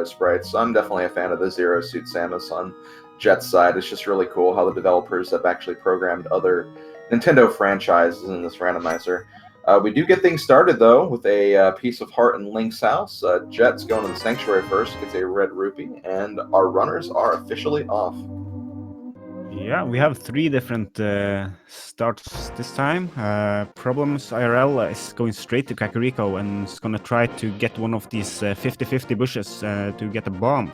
sprites. So I'm definitely a fan of the Zero Suit Samus on Jet's side. It's just really cool how the developers have actually programmed other Nintendo franchises in this randomizer. We do get things started, though, with a piece of heart in Link's house. Jet's going to the Sanctuary first, gets a red rupee, and our runners are officially off. Yeah, we have 3 different starts this time. ProblemsIRL is going straight to Kakariko and is going to try to get one of these 50-50 bushes to get a bomb.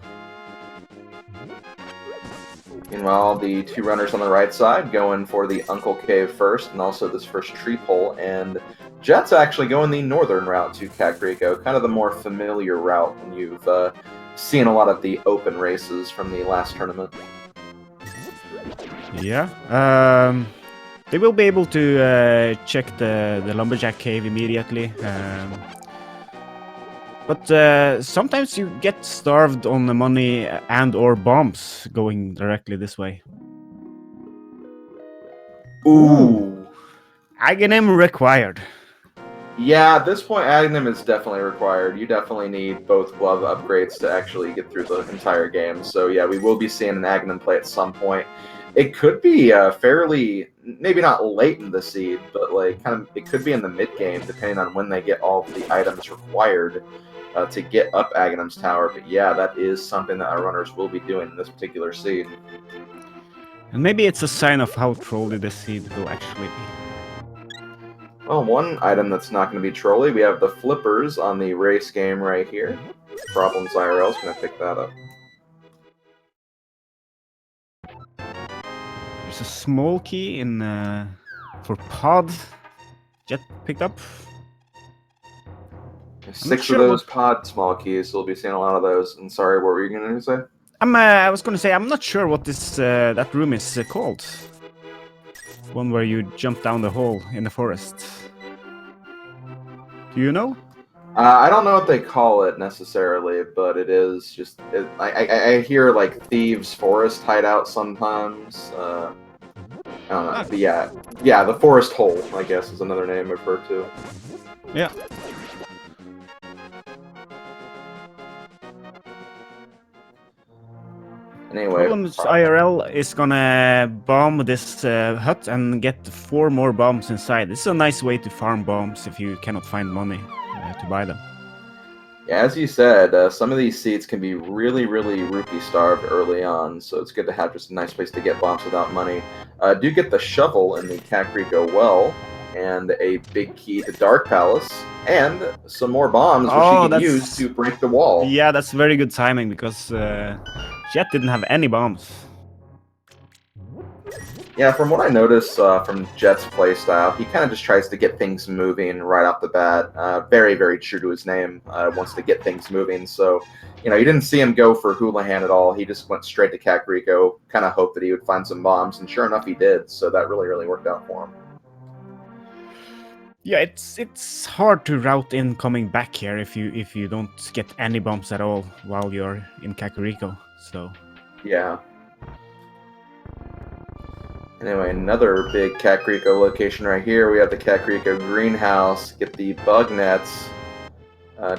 Meanwhile, the 2 runners on the right side going for the Uncle Cave first, and also this first tree pole, and Jet's actually going the northern route to Kakariko, kind of the more familiar route when you've seen a lot of the open races from the last tournament. Yeah, they will be able to check the Lumberjack Cave immediately. But sometimes you get starved on the money and or bombs going directly this way. Ooh! Aghanim required. Yeah, at this point, Aghanim is definitely required. You definitely need both glove upgrades to actually get through the entire game. So yeah, we will be seeing an Aghanim play at some point. It could be fairly, maybe not late in the seed, but like kind of, it could be in the mid game, depending on when they get all of the items required to get up Aghanim's tower. But yeah, that is something that our runners will be doing in this particular seed. And maybe it's a sign of how trolly this seed will actually be. Well, one item that's not going to be trolly, we have the flippers on the race game right here. ProblemsIRL is going to pick that up. There's a small key in for pod. Jet picked up. 6 of those pod small keys, so we'll be seeing a lot of those. And sorry, what were you going to say? I was going to say, I'm not sure what this that room is called. One where you jump down the hole in the forest. Do you know? I don't know what they call it necessarily, but it is just... I hear, like, Thieves' Forest hideout sometimes. I don't know. But yeah, the Forest Hole, I guess, is another name I've heard too. Yeah. Anyway, ProblemsIRL is gonna bomb this hut and get 4 more bombs inside. This is a nice way to farm bombs if you cannot find money to buy them. Yeah, as you said, some of these seeds can be really, really rupee starved early on, so it's good to have just a nice place to get bombs without money. Do get the shovel in the Kakariko well, and a big key to Dark Palace, and some more bombs which you can use to break the wall. Yeah, that's very good timing, because Jet didn't have any bombs. Yeah, from what I noticed from Jet's playstyle, he kind of just tries to get things moving right off the bat. Very, very true to his name. Wants to get things moving. So, you know, you didn't see him go for Houlihan at all. He just went straight to Kakariko, kind of hoped that he would find some bombs, and sure enough, he did. So that really, really worked out for him. Yeah, it's hard to route in coming back here if you don't get any bombs at all while you're in Kakariko. So yeah. Anyway, another big Kakariko location right here. We have the Kakariko greenhouse. Get the bug nets.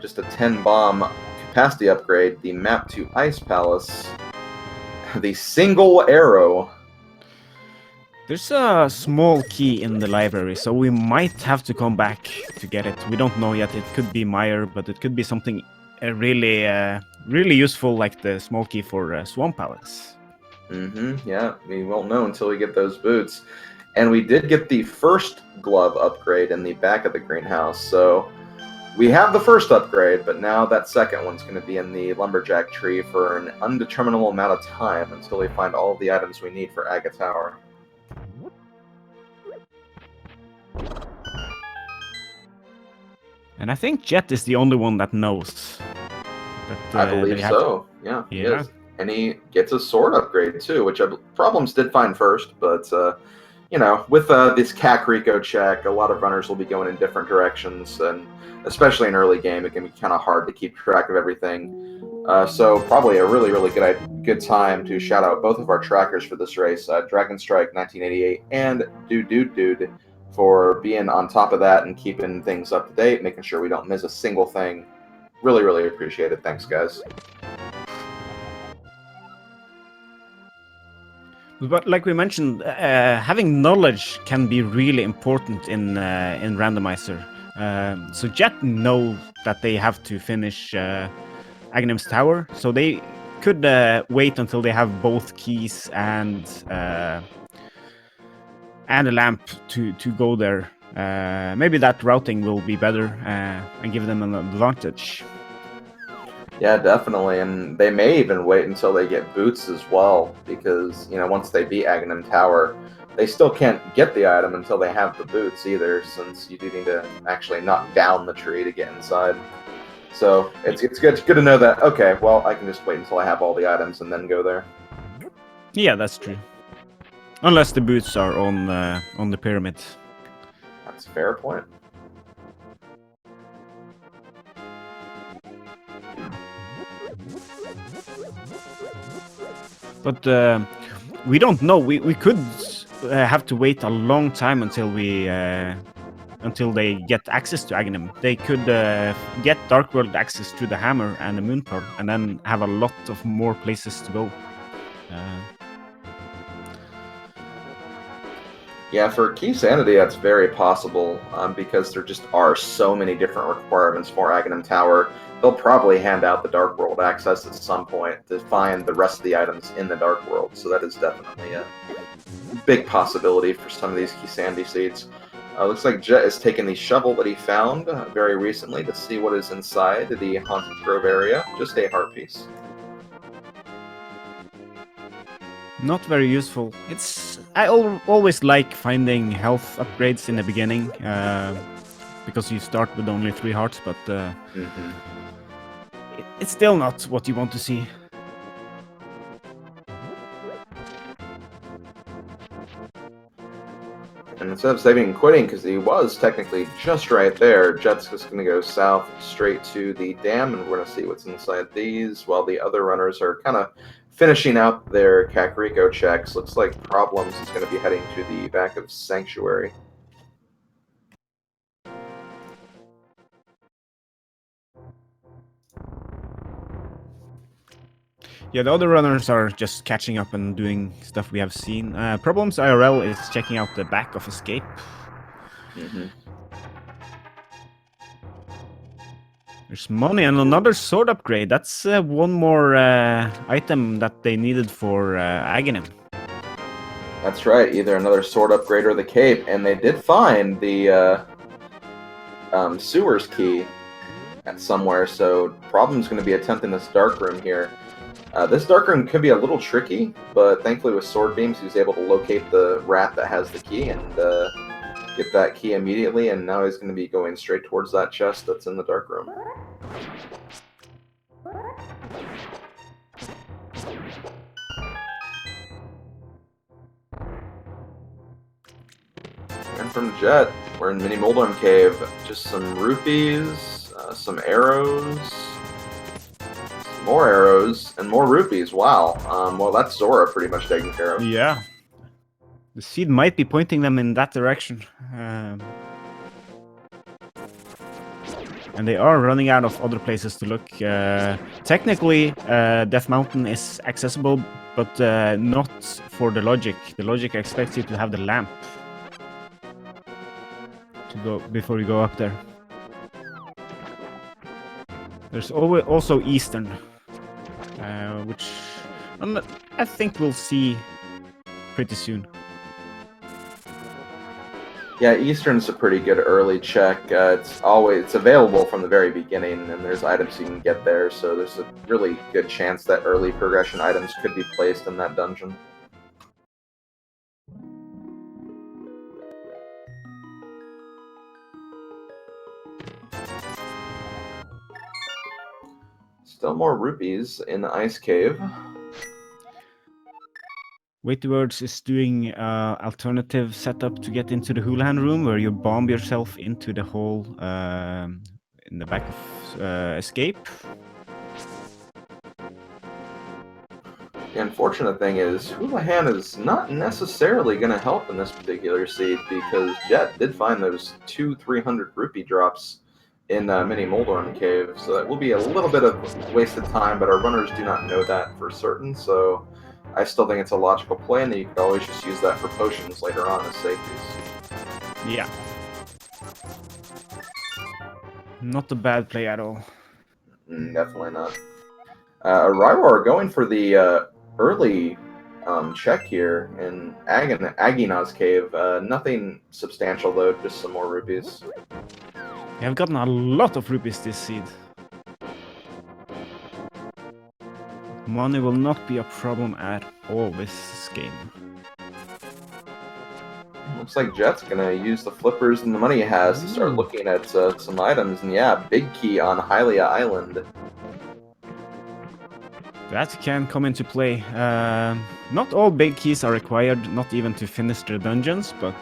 Just a 10 bomb capacity upgrade. The map to Ice Palace. The single arrow. There's a small key in the library, so we might have to come back to get it. We don't know yet. It could be Meyer, but it could be something really useful, like the small key for Swamp Palace. Yeah, we won't know until we get those boots. And we did get the first glove upgrade in the back of the greenhouse, so we have the first upgrade, but now that second one's going to be in the lumberjack tree for an undeterminable amount of time until we find all of the items we need for Agha Tower. And I think Jet is the only one that knows. I believe so. Yeah, he is. And he gets a sword upgrade too, which Problems did find first, but you know, with this Kakariko check, a lot of runners will be going in different directions, and especially in early game, it can be kind of hard to keep track of everything. So probably a really good time to shout out both of our trackers for this race, Dragon Strike 1988 and Dude, for being on top of that and keeping things up to date, making sure we don't miss a single thing. Really appreciate it. Thanks, guys. But like we mentioned, having knowledge can be really important in Randomizer. So Jet know that they have to finish Aghanim's tower, so they could wait until they have both keys and a lamp to go there. Maybe that routing will be better and give them an advantage. Yeah, definitely, and they may even wait until they get boots as well, because, you know, once they beat Aghanim Tower, they still can't get the item until they have the boots either, since you do need to actually knock down the tree to get inside. So it's good to know that, okay, well, I can just wait until I have all the items and then go there. Yeah, that's true. Unless the boots are on the pyramid. That's a fair point. But we don't know. We could have to wait a long time until they get access to Aghanim. They could get Dark World access to the hammer and the moon pearl, and then have a lot of more places to go. Yeah, for Keysanity, that's very possible, because there just are so many different requirements for Aghanim Tower. They'll probably hand out the Dark World access at some point to find the rest of the items in the Dark World, so that is definitely a big possibility for some of these Keysanity seeds. Looks like Jet is taking the shovel that he found very recently to see what is inside the Haunted Grove area. Just a heart piece. Not very useful. I always like finding health upgrades in the beginning, because you start with only 3 hearts, but it's still not what you want to see. And instead of saving and quitting, because he was technically just right there, Jet's just going to go south straight to the dam, and we're going to see what's inside these, while the other runners are kind of finishing out their Kakariko checks. Looks like Problems is going to be heading to the back of Sanctuary. Yeah, the other runners are just catching up and doing stuff we have seen. ProblemsIRL is checking out the back of Escape. There's money and another sword upgrade. That's one more item that they needed for Aghanim. That's right, either another sword upgrade or the cape, and they did find the sewers key at somewhere, so Problem's going to be attempting this dark room here. This dark room could be a little tricky, but thankfully with sword beams he was able to locate the rat that has the key and get that key immediately, and now he's going to be going straight towards that chest that's in the dark room. And from Jet, we're in Mini Moldorm Cave. Just some rupees, some arrows, more arrows, and more rupees. Wow. Well, that's Zora pretty much taken care of. Yeah. The seed might be pointing them in that direction. And they are running out of other places to look. Technically, Death Mountain is accessible, but not for the logic. The logic expects you to have the lamp to go before you go up there. There's also Eastern, which I think we'll see pretty soon. Yeah, Eastern's a pretty good early check. It's available from the very beginning, and there's items you can get there, so there's a really good chance that early progression items could be placed in that dungeon. Still more rupees in the ice cave. WeityWords is doing alternative setup to get into the Houlihan room, where you bomb yourself into the hole in the back of Escape. The unfortunate thing is, Houlihan is not necessarily going to help in this particular seed, because Jet did find those 2 300 rupee drops in Mini Moldorm Cave, so that will be a little bit of wasted time, but our runners do not know that for certain, so I still think it's a logical play, and you could always just use that for potions later on as safeties. Yeah. Not a bad play at all. Definitely not. Eriror going for the early check here in Aghanim's cave. Nothing substantial though, just some more rupees. We have gotten a lot of rupees this seed. Money will not be a problem at all this game. Looks like Jet's gonna use the flippers and the money he has to start looking at some items. And yeah, big key on Hylia Island. That can come into play. Not all big keys are required, not even to finish the dungeons, but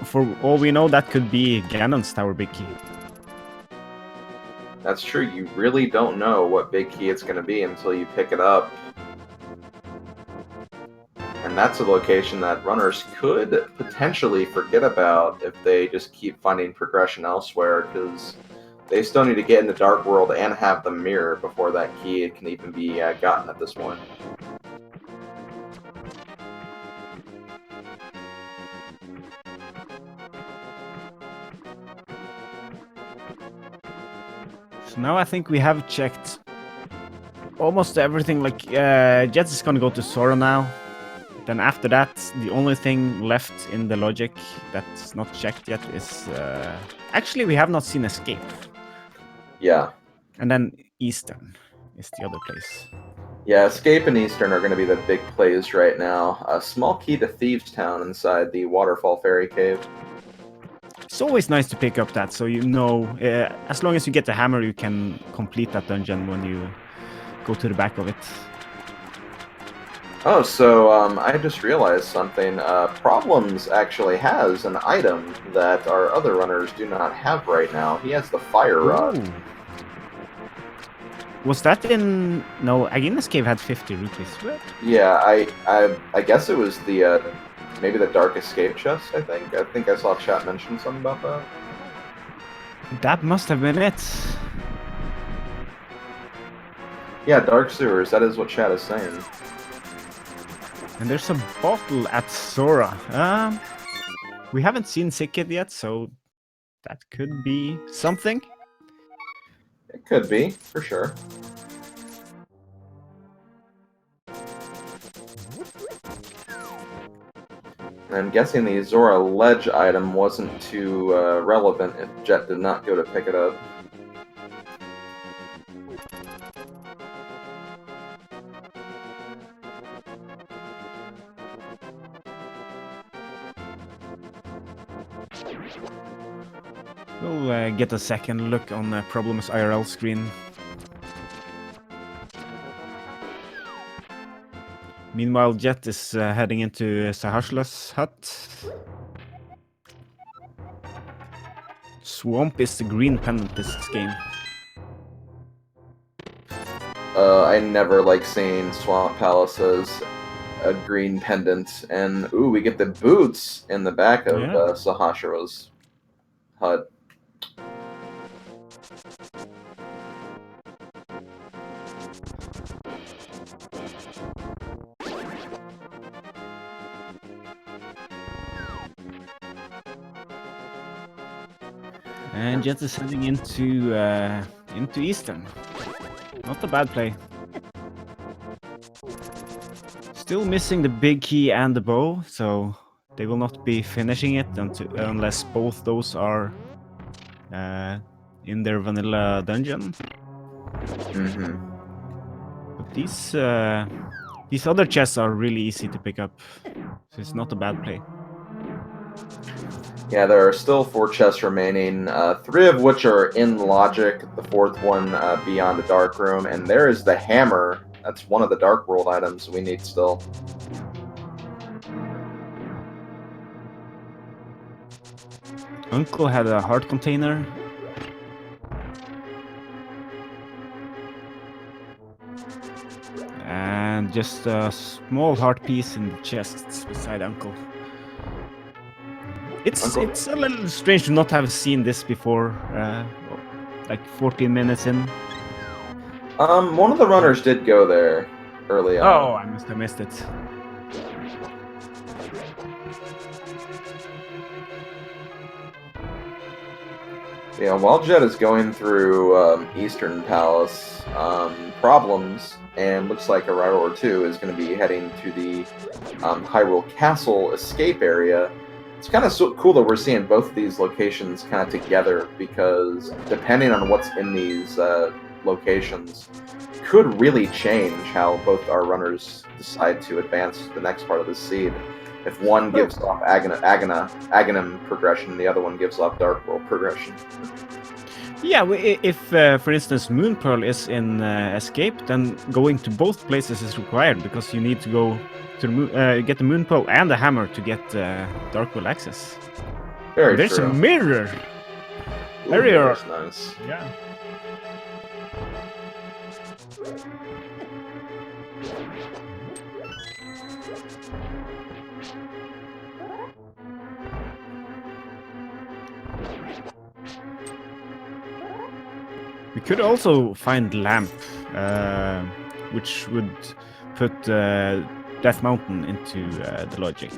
for all we know, that could be Ganon's tower big key. That's true. You really don't know what big key it's going to be until you pick it up. And that's a location that runners could potentially forget about if they just keep finding progression elsewhere, because they still need to get in the Dark World and have the mirror before that key can even be gotten at this point. So now I think we have checked almost everything. Like, Jets is gonna go to Sora now. Then after that, the only thing left in the logic that's not checked yet is... actually, we have not seen Escape. Yeah. And then Eastern is the other place. Yeah, Escape and Eastern are going to be the big plays right now. A small key to Thieves Town inside the Waterfall Fairy Cave. It's always nice to pick up that, so you know, as long as you get the hammer, you can complete that dungeon when you go to the back of it. Oh, so I just realized something. Problems actually has an item that our other runners do not have right now. He has the Fire Rod. Ooh. Was that in... No, Aghanis Cave had 50 rupees. What? Yeah, I guess it was the maybe the Dark Escape chest. I think I saw chat mention something about that. That must have been it. Yeah, Dark Sewers. That is what chat is saying. And there's a bottle at Sora. We haven't seen Sickit yet, so that could be something. It could be, for sure. I'm guessing the Zora Ledge item wasn't too relevant if Jet did not go to pick it up. We'll get a second look on the ProblemsIRL screen. Meanwhile, Jet is heading into Sahashla's hut. Swamp is the green pendant this game. I never like seeing Swamp Palace as a green pendant. And, ooh, we get the boots in the back of Sahasra's hut. And Jet is heading into Eastern. Not a bad play. Still missing the big key and the bow, so they will not be finishing it unless both those are in their vanilla dungeon. Mm-hmm. But these other chests are really easy to pick up, so it's not a bad play. Yeah, there are still 4 chests remaining, 3 of which are in logic, the 4th one beyond the dark room, and there is the hammer. That's one of the Dark World items we need still. Uncle had a heart container. And just a small heart piece in the chests beside Uncle. It's a little strange to not have seen this before, like 14 minutes in. One of the runners did go there. early on. Oh, I must have missed it. Yeah, while Jet is going through Eastern Palace problems, and looks like ErirorPS is going to be heading to the Hyrule Castle escape area. It's kind of so cool that we're seeing both of these locations kind of together, because depending on what's in these locations could really change how both our runners decide to advance to the next part of the seed. If one gives off Aghanim progression, the other one gives off Dark World progression. Yeah, if for instance Moon Pearl is in Escape, then going to both places is required, because you need to go to the get the Moon Pearl and the hammer to get Dark World access. Very There's true. a mirror. Mirror. Nice. Yeah. We could also find Lamp, which would put Death Mountain into the logic.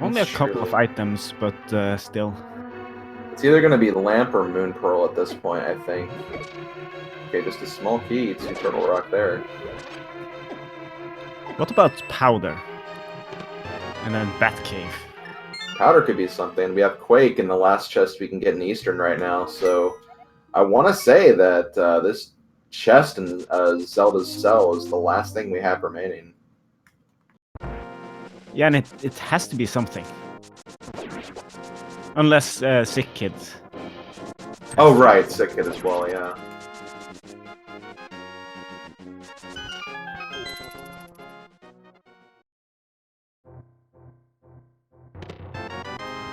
Only a couple of items, but still. It's either going to be Lamp or Moon Pearl at this point, I think. Okay, just a small key, 2 Turtle Rock there. What about Powder? And then Batcave. Powder could be something. We have Quake in the last chest we can get in Eastern right now, so I want to say that this chest in Zelda's Cell is the last thing we have remaining. Yeah, and it has to be something. Unless Sick Kid. Oh, right, Sick Kid as well, yeah.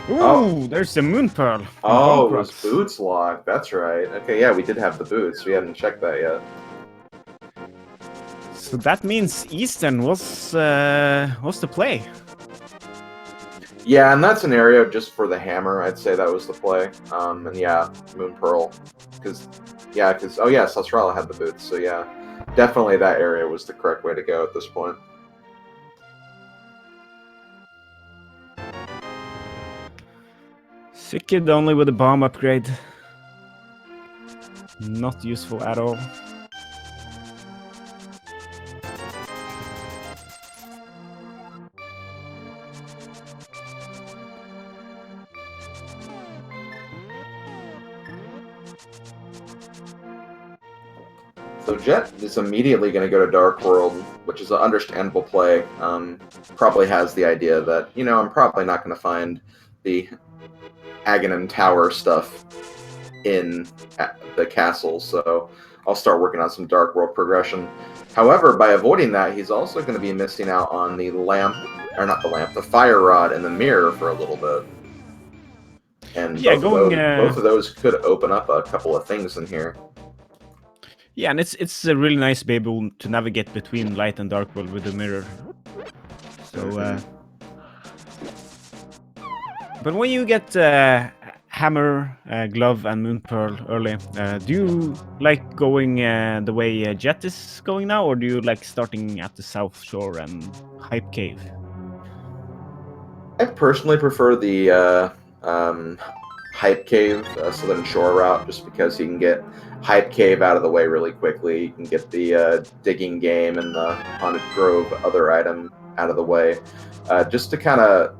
Ooh, there's the Moon Pearl. Oh, it was boots locked. That's right. Okay, yeah, we did have the boots. We hadn't checked that yet. So that means Eastern was the play. Yeah, in that scenario, just for the hammer, I'd say that was the play. And yeah, Moon Pearl, because oh yes, Australia had the boots. So yeah, definitely that area was the correct way to go at this point. Sick Kid only with a bomb upgrade. Not useful at all. So Jet is immediately going to go to Dark World, which is an understandable play. Probably has the idea that, you know, I'm probably not going to find the Aghanim Tower stuff in the castle, so I'll start working on some Dark World progression. However, by avoiding that, he's also going to be missing out on the lamp, or not the lamp, the fire rod and the mirror for a little bit. And yeah, both of those could open up a couple of things in here. Yeah, and it's really nice to be able to navigate between light and dark world with the mirror. So, but when you get Hammer, Glove, and Moon Pearl early, do you like going the way Jet is going now, or do you like starting at the South Shore and Hype Cave? I personally prefer the Hype Cave, Southern Shore route, just because you can get Hype Cave out of the way really quickly. You can get the digging game and the Haunted Grove other item out of the way, just to kind of,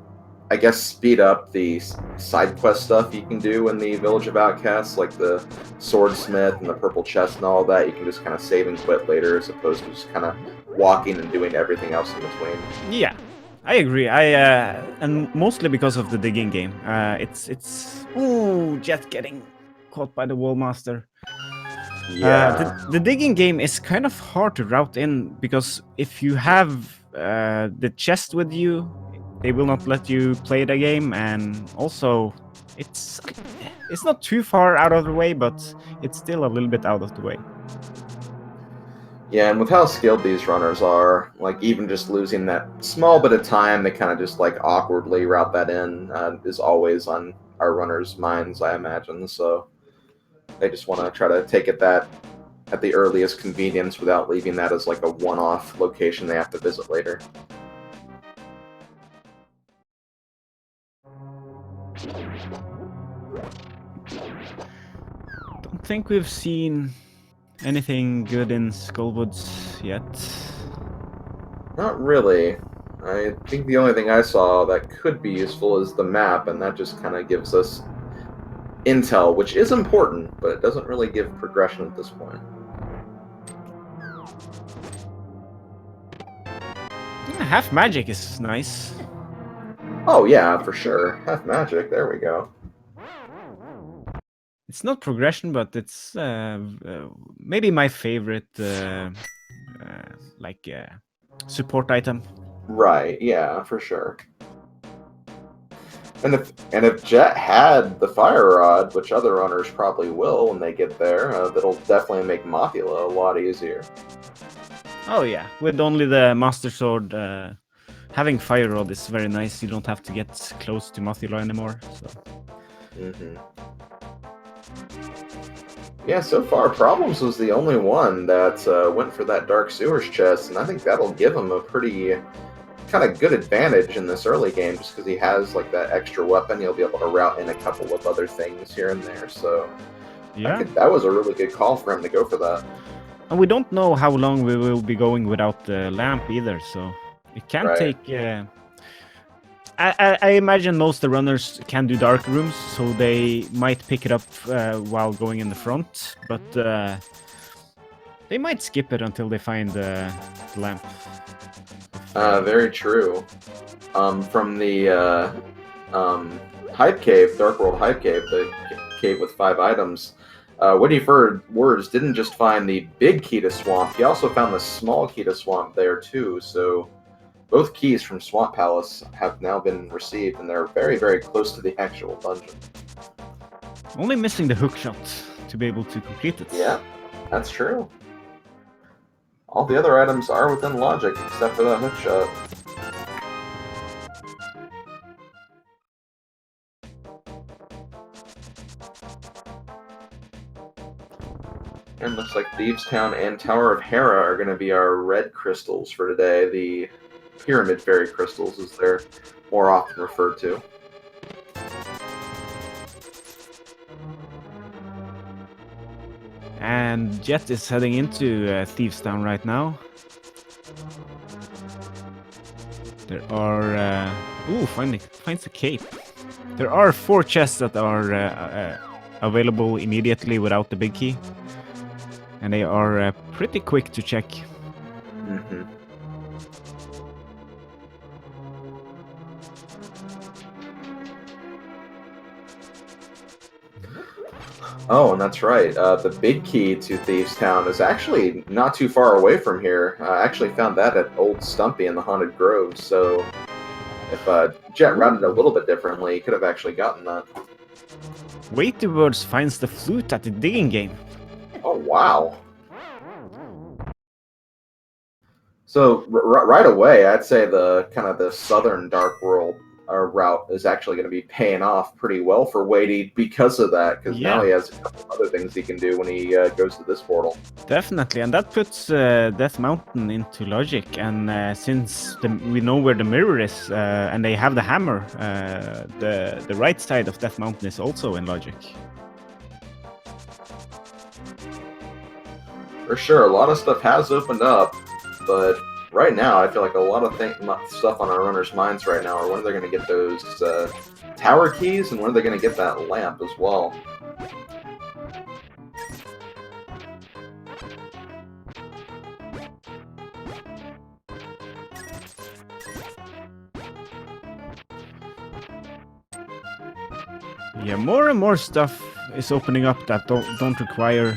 I guess, speed up the side quest stuff you can do in the Village of Outcasts, like the Swordsmith and the Purple Chest and all that. You can just kind of save and quit later, as opposed to just kind of walking and doing everything else in between. Yeah, I agree. And mostly because of the digging game. Ooh, Jet getting caught by the Wallmaster. Yeah. The digging game is kind of hard to route in, because if you have the chest with you, they will not let you play the game, and also it's not too far out of the way, but it's still a little bit out of the way. Yeah, and with how skilled these runners are, like even just losing that small bit of time to kind of just like awkwardly route that in is always on our runners' minds, I imagine. So they just want to try to take it that at the earliest convenience without leaving that as like a one-off location they have to visit later. Don't think we've seen anything good in Skullwoods yet. Not really. I think the only thing I saw that could be useful is the map, and that just kind of gives us intel, which is important, but it doesn't really give progression at this point. Yeah, half magic is nice. Oh yeah, for sure. Half magic, there we go. It's not progression, but it's maybe my favorite support item. Right, yeah, for sure. And if Jet had the fire rod, which other runners probably will when they get there, that'll definitely make Mothula a lot easier. Oh yeah, with only the Master Sword, having fire rod is very nice. You don't have to get close to Mothula anymore. So. Yeah, so far Problems was the only one that went for that Dark Sewers chest, and I think that'll give him a pretty kind of good advantage in this early game, just because he has like that extra weapon. He'll be able to route in a couple of other things here and there. So yeah, that was a really good call for him to go for that. And we don't know how long we will be going without the lamp either, so it can take. I imagine most of the runners can do dark rooms, so they might pick it up while going in the front, but they might skip it until they find the lamp. Very true. From the Hype Cave, Dark World Hype Cave, the cave with 5 items, WeightyWords didn't just find the big key to Swamp, he also found the small key to Swamp there too, so both keys from Swamp Palace have now been received, and they're very, very close to the actual dungeon. Only missing the hookshot to be able to complete it. Yeah, that's true. All the other items are within logic, except for that hookshot. And looks like Thieves Town and Tower of Hera are going to be our red crystals for today. The Pyramid Fairy crystals, as they're more often referred to. And Jet is heading into Thieves Town right now. There are... finds a cape. There are 4 chests that are available immediately without the big key. And they are pretty quick to check. Oh, and that's right. The big key to Thieves Town is actually not too far away from here. I actually found that at Old Stumpy in the Haunted Grove, so if Jet routed a little bit differently, he could have actually gotten that. WeightyWords finds the flute at the digging game. Oh, wow. So, right away, I'd say the kind of the southern Dark World route is actually going to be paying off pretty well for Weighty because of that, because now he has a couple other things he can do when he goes to this portal. Definitely, and that puts Death Mountain into logic, and since we know where the mirror is, and they have the hammer, the right side of Death Mountain is also in logic. For sure, a lot of stuff has opened up, but right now, I feel like a lot of stuff on our runners' minds right now are when they're going to get those tower keys and when they're going to get that lamp as well. Yeah, more and more stuff is opening up that don't require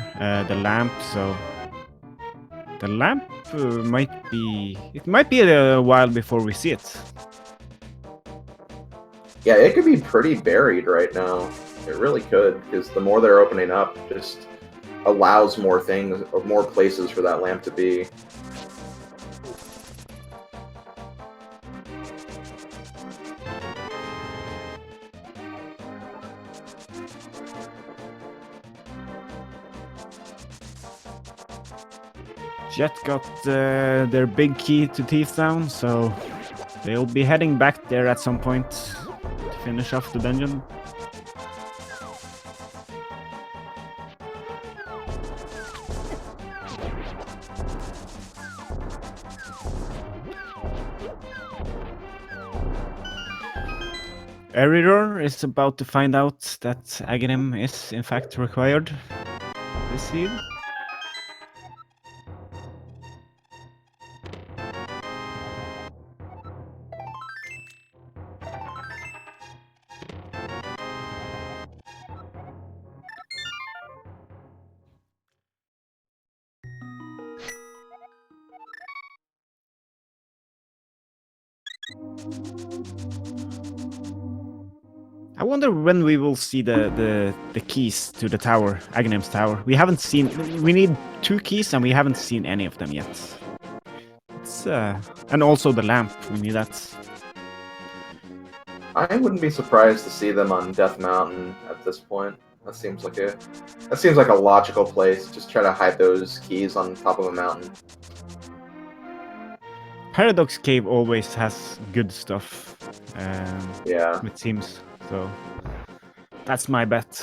the lamp, so the lamp might be a while before we see it. Yeah, it could be pretty buried right now. It really could, because the more they're opening up, just allows more things, or more places for that lamp to be. Jet got their big key to Thief Town, so they'll be heading back there at some point to finish off the dungeon. Eriror is about to find out that Aghanim is in fact required this seed. I wonder when we will see the keys to the tower, Aghanim's tower. We haven't seen. We need 2 keys, and we haven't seen any of them yet. It's and also the lamp. We need that. I wouldn't be surprised to see them on Death Mountain at this point. That seems like a logical place. Just try to hide those keys on top of a mountain. Paradox Cave always has good stuff. Yeah. It seems. So that's my bet.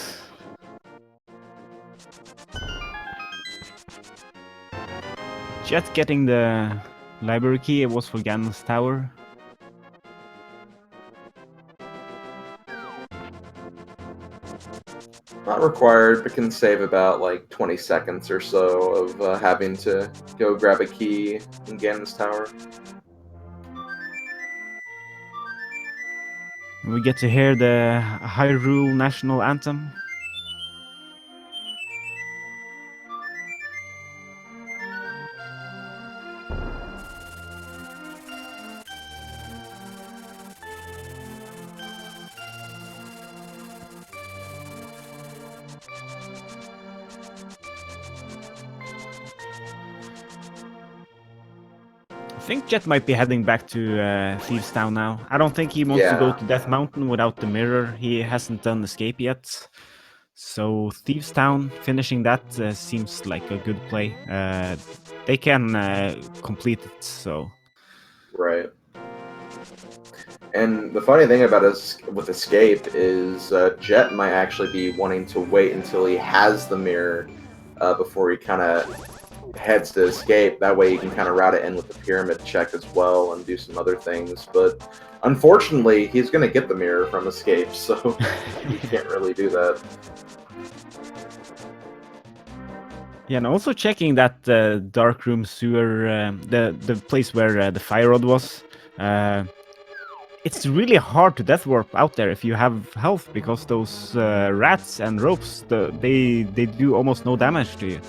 Jet getting the library key, it was for Ganon's tower. Not required, but can save about like 20 seconds or so of having to go grab a key in Ganon's tower. We get to hear the Hyrule National Anthem. I think Jet might be heading back to Thieves Town now. I don't think he wants to go to Death Mountain without the mirror. He hasn't done Escape yet. So Thieves Town, finishing that seems like a good play. They can complete it, so... Right. And the funny thing about us with Escape is Jet might actually be wanting to wait until he has the mirror before he kind of heads to Escape. That way he can kind of route it in with the pyramid check as well and do some other things. But unfortunately, he's going to get the mirror from Escape, so he can't really do that. Yeah, and also checking that dark room sewer, the place where the fire rod was. It's really hard to death warp out there if you have health, because those rats and ropes, they do almost no damage to you.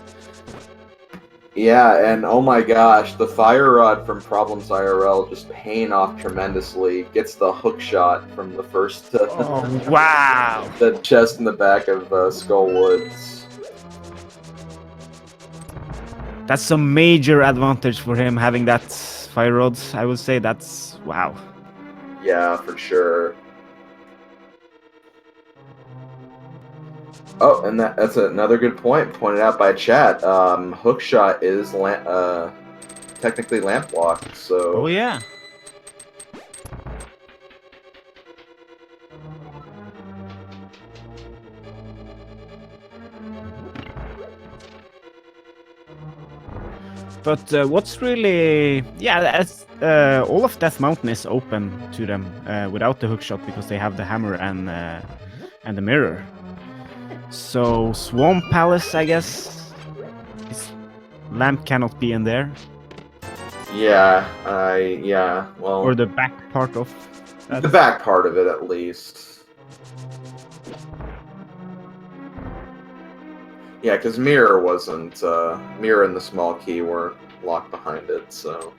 Yeah, and oh my gosh, the fire rod from ProblemsIRL just paying off tremendously. Gets the hook shot from the first oh, wow! the chest in the back of Skull Woods. That's a major advantage for him, having that fire rod. I would say that's wow. Yeah, for sure. Oh, and that's another good point pointed out by chat. Hookshot is technically lamp locked, so... Oh, yeah. But what's really... Yeah, all of Death Mountain is open to them without the hookshot, because they have the hammer and the mirror. So, Swamp Palace, I guess. Lamp cannot be in there. Yeah, well... Or the back part of that. The back part of it, at least. Yeah, because Mirror wasn't... Mirror and the small key were locked behind it, so...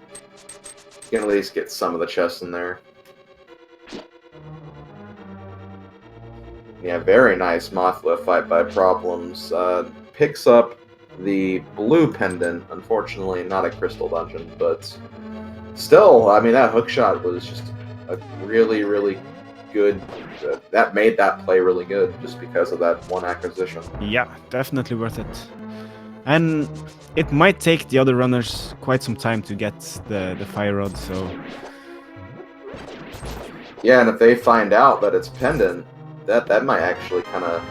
You can at least get some of the chests in there. Yeah, very nice Mothla fight by Problems. Picks up the blue pendant. Unfortunately, not a crystal dungeon, but still, I mean, that hookshot was just a really, really good... that made that play really good, just because of that one acquisition. Yeah, definitely worth it. And it might take the other runners quite some time to get the fire rod, so... Yeah, and if they find out that it's pendant, that might actually kind of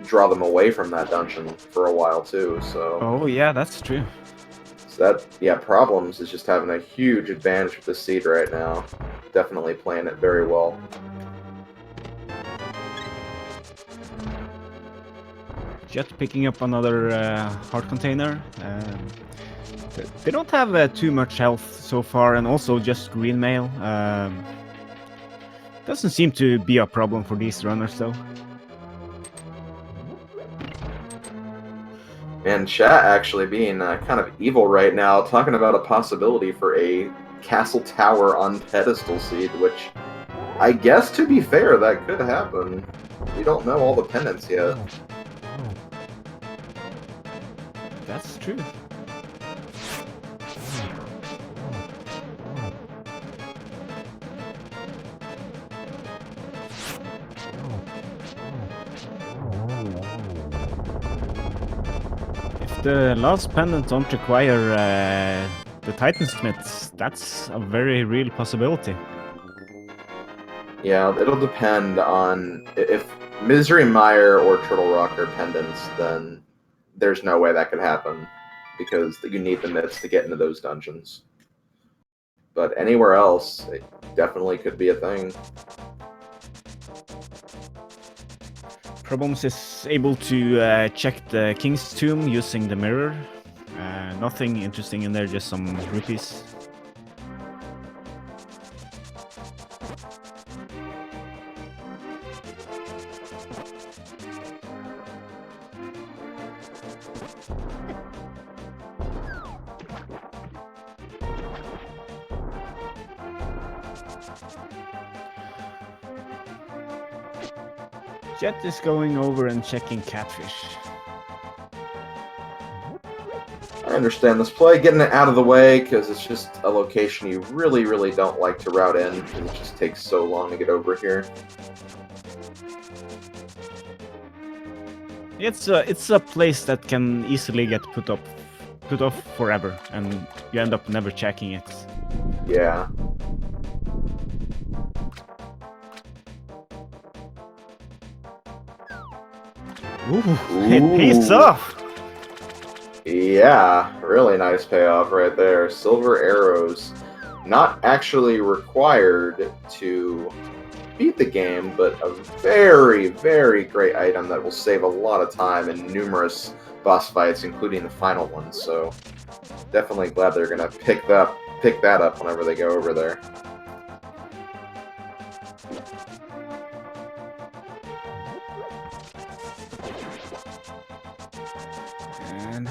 draw them away from that dungeon for a while too, so... Oh, yeah, that's true. So that, yeah, Problems is just having a huge advantage with the seed right now. Definitely playing it very well. Jet picking up another heart container. They don't have too much health so far, and also just green mail. Doesn't seem to be a problem for these runners, though. And chat actually being kind of evil right now, talking about a possibility for a castle tower on pedestal seed, which I guess, to be fair, that could happen. We don't know all the pendants yet. That's true. If the last pendant don't require the Titan Smiths, that's a very real possibility. Yeah, it'll depend on if Misery Mire or Turtle Rock are pendants, then there's no way that could happen because you need the myths to get into those dungeons. But anywhere else, it definitely could be a thing. Problems is able to check the King's Tomb using the mirror. Nothing interesting in there, just some rupees. Jet is going over and checking catfish. I understand this play, getting it out of the way, because it's just a location you really, really don't like to route in, because it just takes so long to get over here. It's a place that can easily get put off forever, and you end up never checking it. Yeah. Ooh. It pays off! Yeah, really nice payoff right there. Silver arrows. Not actually required to beat the game, but a very, very great item that will save a lot of time in numerous boss fights, including the final one. So definitely glad they're gonna pick that up whenever they go over there. And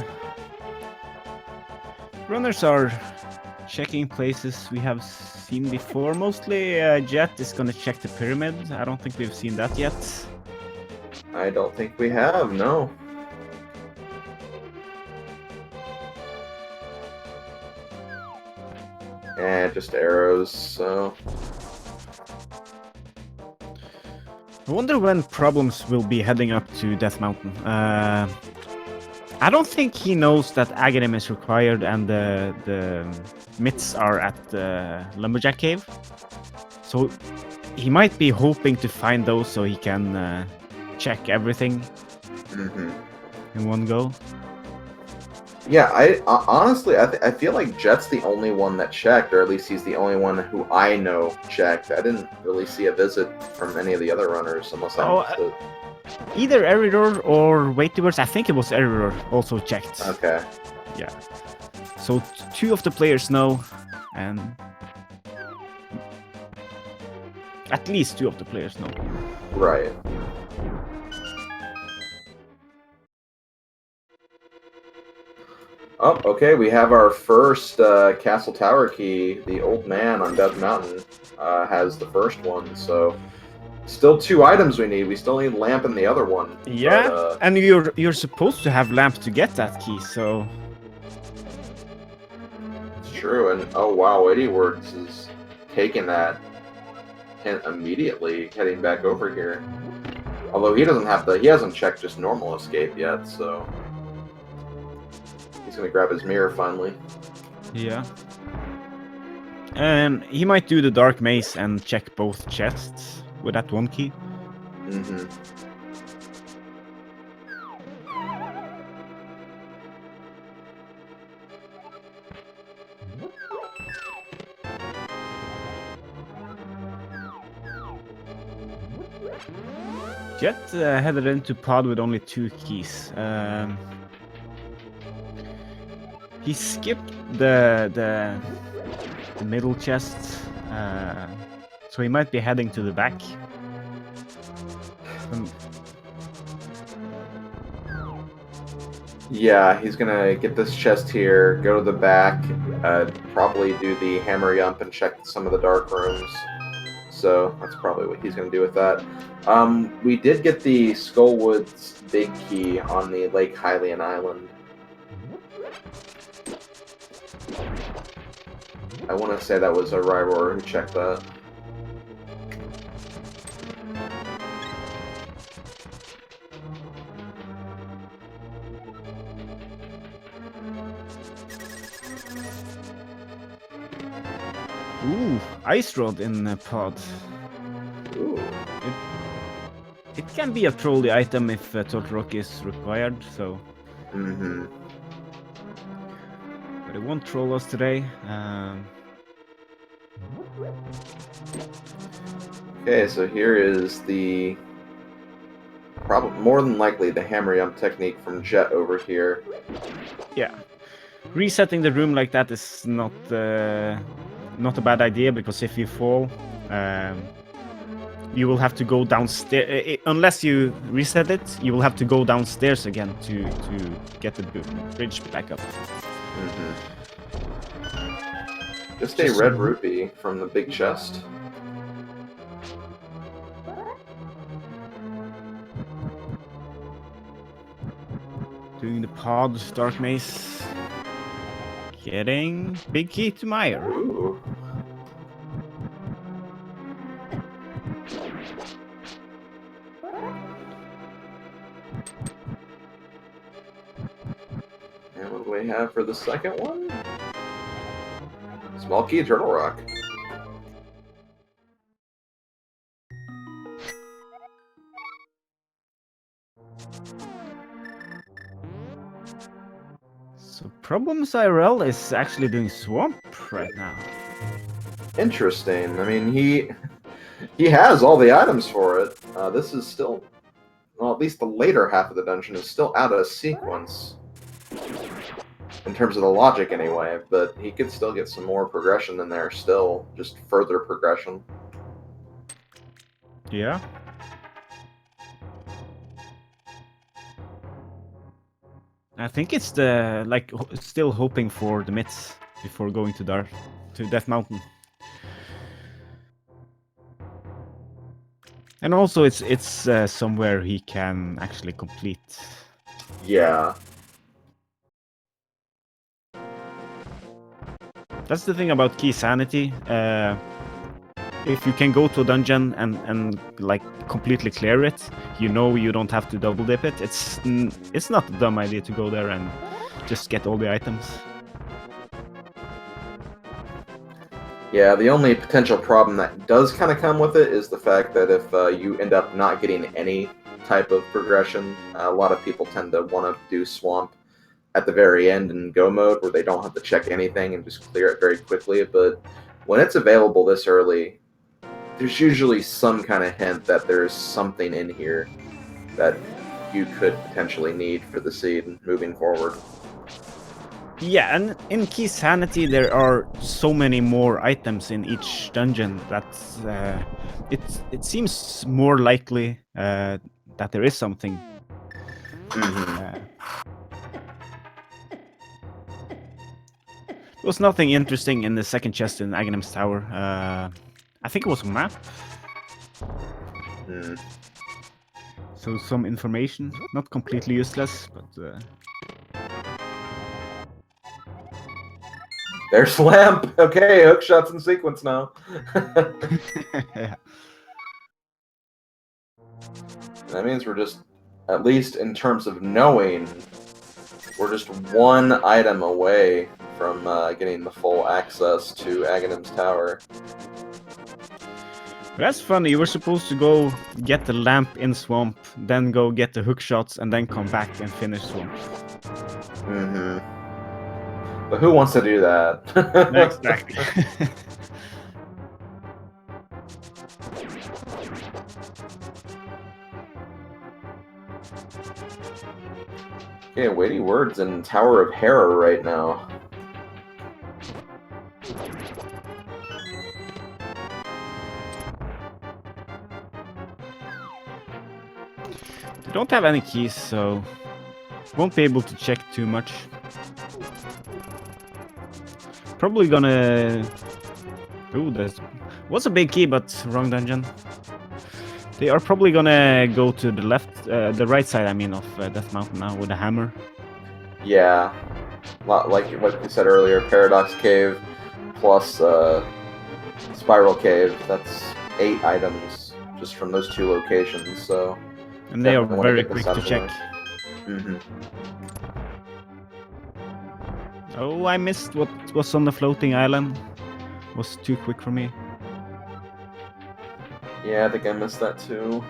runners are checking places we have seen before. Mostly Jet is gonna check the pyramid. I don't think we've seen that yet. I don't think we have, no. And just arrows, so... I wonder when Problems will be heading up to Death Mountain. I don't think he knows that Aghanim is required and the myths are at the Lumberjack Cave. So he might be hoping to find those so he can check everything in one go. Yeah, I honestly, I feel like Jet's the only one that checked, or at least he's the only one who I know checked. I didn't really see a visit from any of the other runners, unless I missed it. Either Eriror or WeityWords, I think it was Eriror, also checked. Okay. Yeah. So two of the players know, and at least two of the players know. Right. Oh, okay, we have our first Castle Tower key. The old man on Death Mountain has the first one, so... Still two items we need. We still need Lamp and the other one. Yeah, but, and you're supposed to have Lamp to get that key, so... It's true, and oh wow, WeityWords is taking that hint immediately, heading back over here. Although he doesn't have he hasn't checked just normal escape yet, so... going to grab his mirror finally. Yeah. And he might do the dark maze and check both chests with that one key. Mm-hmm. Jet headed into pod with only 2 keys. He skipped the middle chest, so he might be heading to the back. Yeah, he's gonna get this chest here, go to the back, probably do the hammer yump and check some of the dark rooms. So that's probably what he's gonna do with that. We did get the Skullwoods big key on the Lake Hylian Island. I want to say that was Eriror who checked that. Ooh, Ice Rod in the pod. Ooh. It can be a trolley item if Total Rock is required, so... Mm-hmm. But it won't troll us today. Okay, so here is the... probably more than likely the hammer yump technique from Jet over here. Yeah. Resetting the room like that is not a bad idea, because if you fall, you will have to go downstairs. Unless you reset it, you will have to go downstairs again to get the bridge back up. Mm-hmm. Just a red rupee from the big chest. Doing the pod, dark maze. Getting big key to Meyer. Ooh. And what do we have for the second one? Small key, Turtle Rock. So ProblemsIRL is actually doing Swamp right now. Interesting. I mean, he has all the items for it. This is still, well, at least the later half of the dungeon is still out of sequence. In terms of the logic, anyway, but he could still get some more progression in there still, just further progression. Yeah. I think it's the, like, still hoping for the myths before going to Death Mountain. And also it's somewhere he can actually complete. Yeah. That's the thing about Keysanity. If you can go to a dungeon and like completely clear it, you know you don't have to double dip it. It's not a dumb idea to go there and just get all the items. Yeah, the only potential problem that does kind of come with it is the fact that if you end up not getting any type of progression, a lot of people tend to want to do Swamp at the very end in Go mode, where they don't have to check anything and just clear it very quickly. But when it's available this early, there's usually some kind of hint that there's something in here that you could potentially need for the seed moving forward. Yeah, and in Keysanity there are so many more items in each dungeon that it seems more likely that there is something. Mm-hmm. There was nothing interesting in the second chest in Aghanim's tower. I think it was a map. Mm. So some information, not completely useless, but... There's Lamp! Okay, hook shots in sequence now. Yeah. That means we're just, at least in terms of knowing we're just one item away from getting the full access to Aghanim's tower. That's funny. You were supposed to go get the lamp in Swamp, then go get the hook shots, and then come back and finish Swamp. Mm-hmm. But who wants to do that? Exactly. Okay, WeityWords in Tower of Hera right now. They don't have any keys, so won't be able to check too much. Probably gonna... Ooh, that was a big key, but wrong dungeon. They are probably gonna go to the left, the right side, I mean, of Death Mountain now with a hammer. Yeah, like what you said earlier, Paradox Cave plus Spiral Cave. That's 8 items just from those 2 locations. So, and they are very quick to check. Mm-hmm. Oh, I missed what was on the floating island. Was too quick for me. Yeah, I think I missed that too.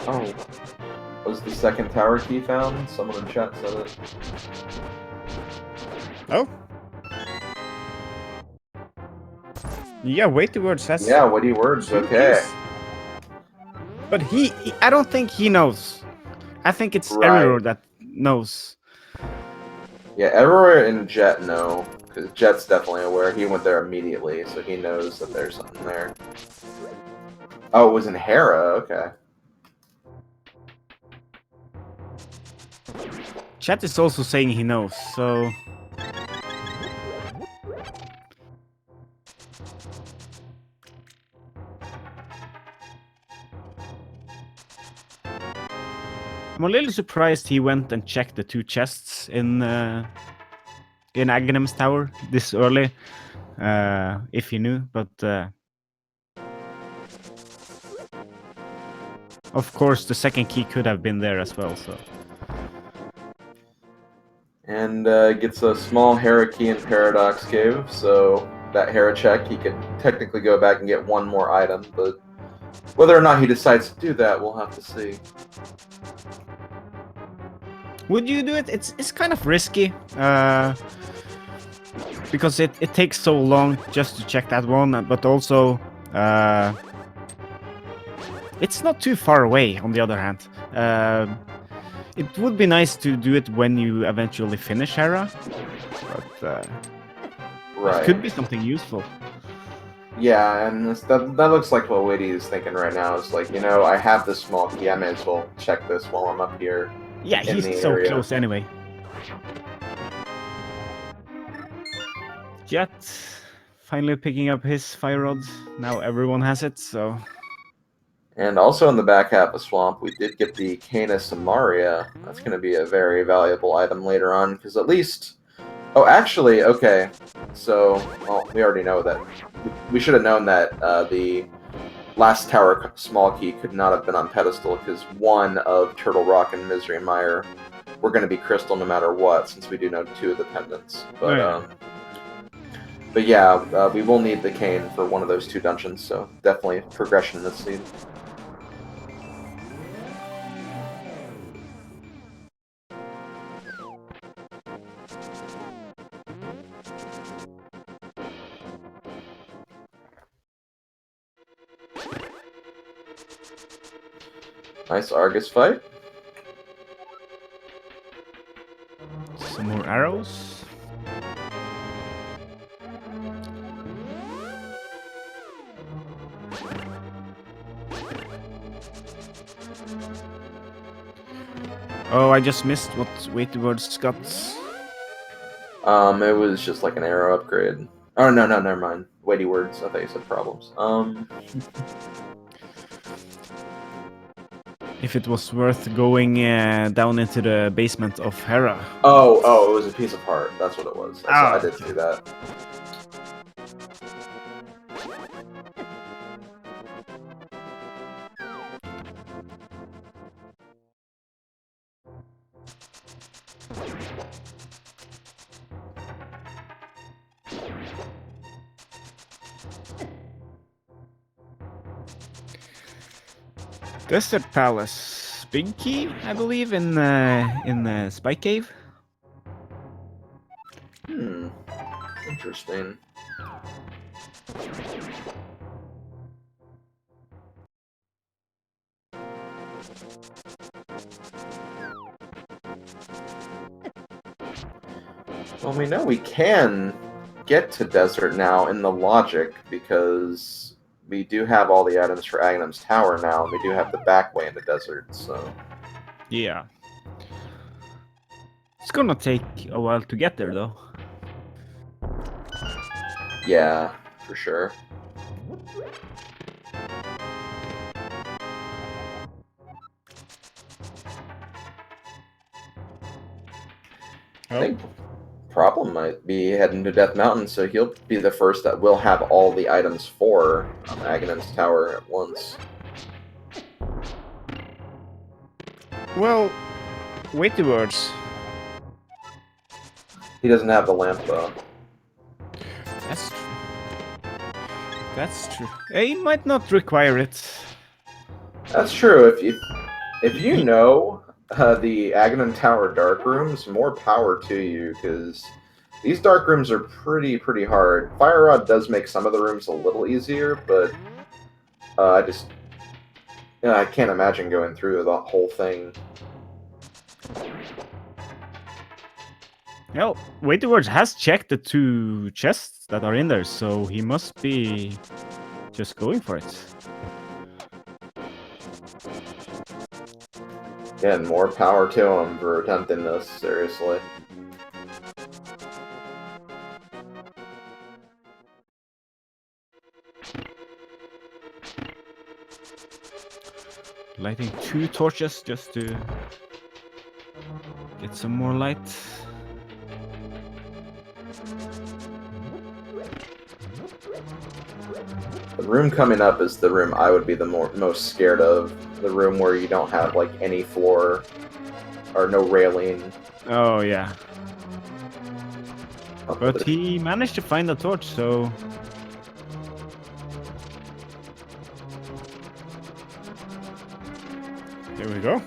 Oh, was the second tower key found? Someone in chat said it. Oh. Yeah, WeityWords has... Yeah, WeityWords, okay. But I don't think he knows. I think it's Right. Eriror that knows. Yeah, Eriror and Jet know, because Jet's definitely aware. He went there immediately, so he knows that there's something there. Oh, it was in Hera, okay. Chat is also saying he knows, so... I'm a little surprised he went and checked the 2 chests in Aghanim's tower this early, if he knew, but of course the second key could have been there as well, so... And gets a small Hera key in Paradox Cave, so that Hera check, he could technically go back and get 1 more item, but whether or not he decides to do that, we'll have to see. Would you do it? It's kind of risky, because it takes so long just to check that one, but also it's not too far away, on the other hand. It would be nice to do it when you eventually finish Hera, but Right. it could be something useful. Yeah, and that looks like what Weighty is thinking right now. Is like, you know, I have this small key, I may as well check this while I'm up here. Yeah, he's so close anyway. Jet finally picking up his fire rod. Now everyone has it, so... And also in the back half of Swamp, we did get the Canis Samaria. That's going to be a very valuable item later on, because at least... Oh, actually, okay. So, well, we already know that. We should have known that the last tower small key could not have been on pedestal, because 1 of Turtle Rock and Misery Mire were going to be crystal no matter what, since we do know 2 of the pendants. But, but yeah, we will need the cane for 1 of those 2 dungeons, so definitely progression in this scene. Nice Argus fight. Some more arrows. Oh, I just missed what WeityWords got. It was just like an arrow upgrade. Oh, no, never mind. WeityWords. I thought you said problems. If it was worth going down into the basement of Hera. Oh, it was a piece of heart. That's what it was. I did see that. Desert Palace, big key, I believe, in the Spike Cave. Interesting. Well, we know we can get to Desert now in the logic because we do have all the items for Aghanim's Tower now, and we do have the back way into Desert, so... Yeah. It's gonna take a while to get there, though. Yeah, for sure. I think Problem might be heading to Death Mountain, so he'll be the first that will have all the items for Aghanim's Tower at once. Well, WeightyWords. He doesn't have the lamp, though. That's true. That's true. He might not require it. That's true. If you know the Aghanim Tower dark rooms, more power to you, because these dark rooms are pretty hard. Fire Rod does make some of the rooms a little easier, but I can't imagine going through the whole thing. Well, WeightyWords has checked the 2 chests that are in there, so he must be just going for it. Again, more power to him for attempting this, seriously. Lighting 2 torches just to get some more light. The room coming up is the room I would be the most scared of. The room where you don't have, like, any floor or no railing. Oh, yeah. But he managed to find the torch, so... There we go.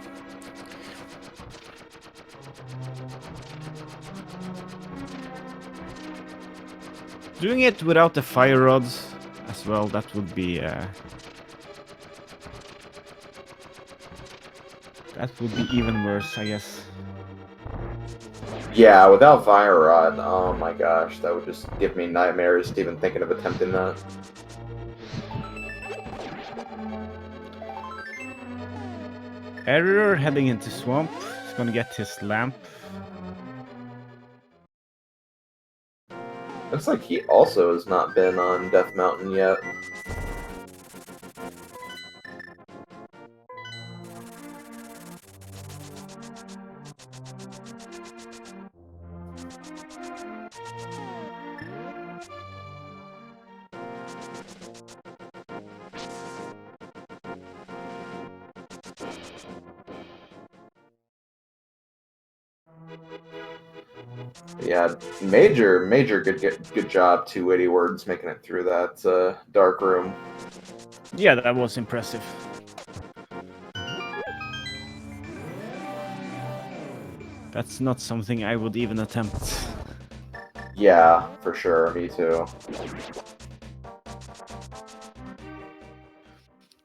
Doing it without the fire rods as well, that would be even worse, I guess. Yeah, without Fire Rod, oh my gosh, that would just give me nightmares even thinking of attempting that. Error heading into swamp. He's gonna get his lamp. Looks like he also has not been on Death Mountain yet. Yeah, major good job to WeightyWords making it through that dark room. Yeah, that was impressive. That's not something I would even attempt. Yeah, for sure, me too.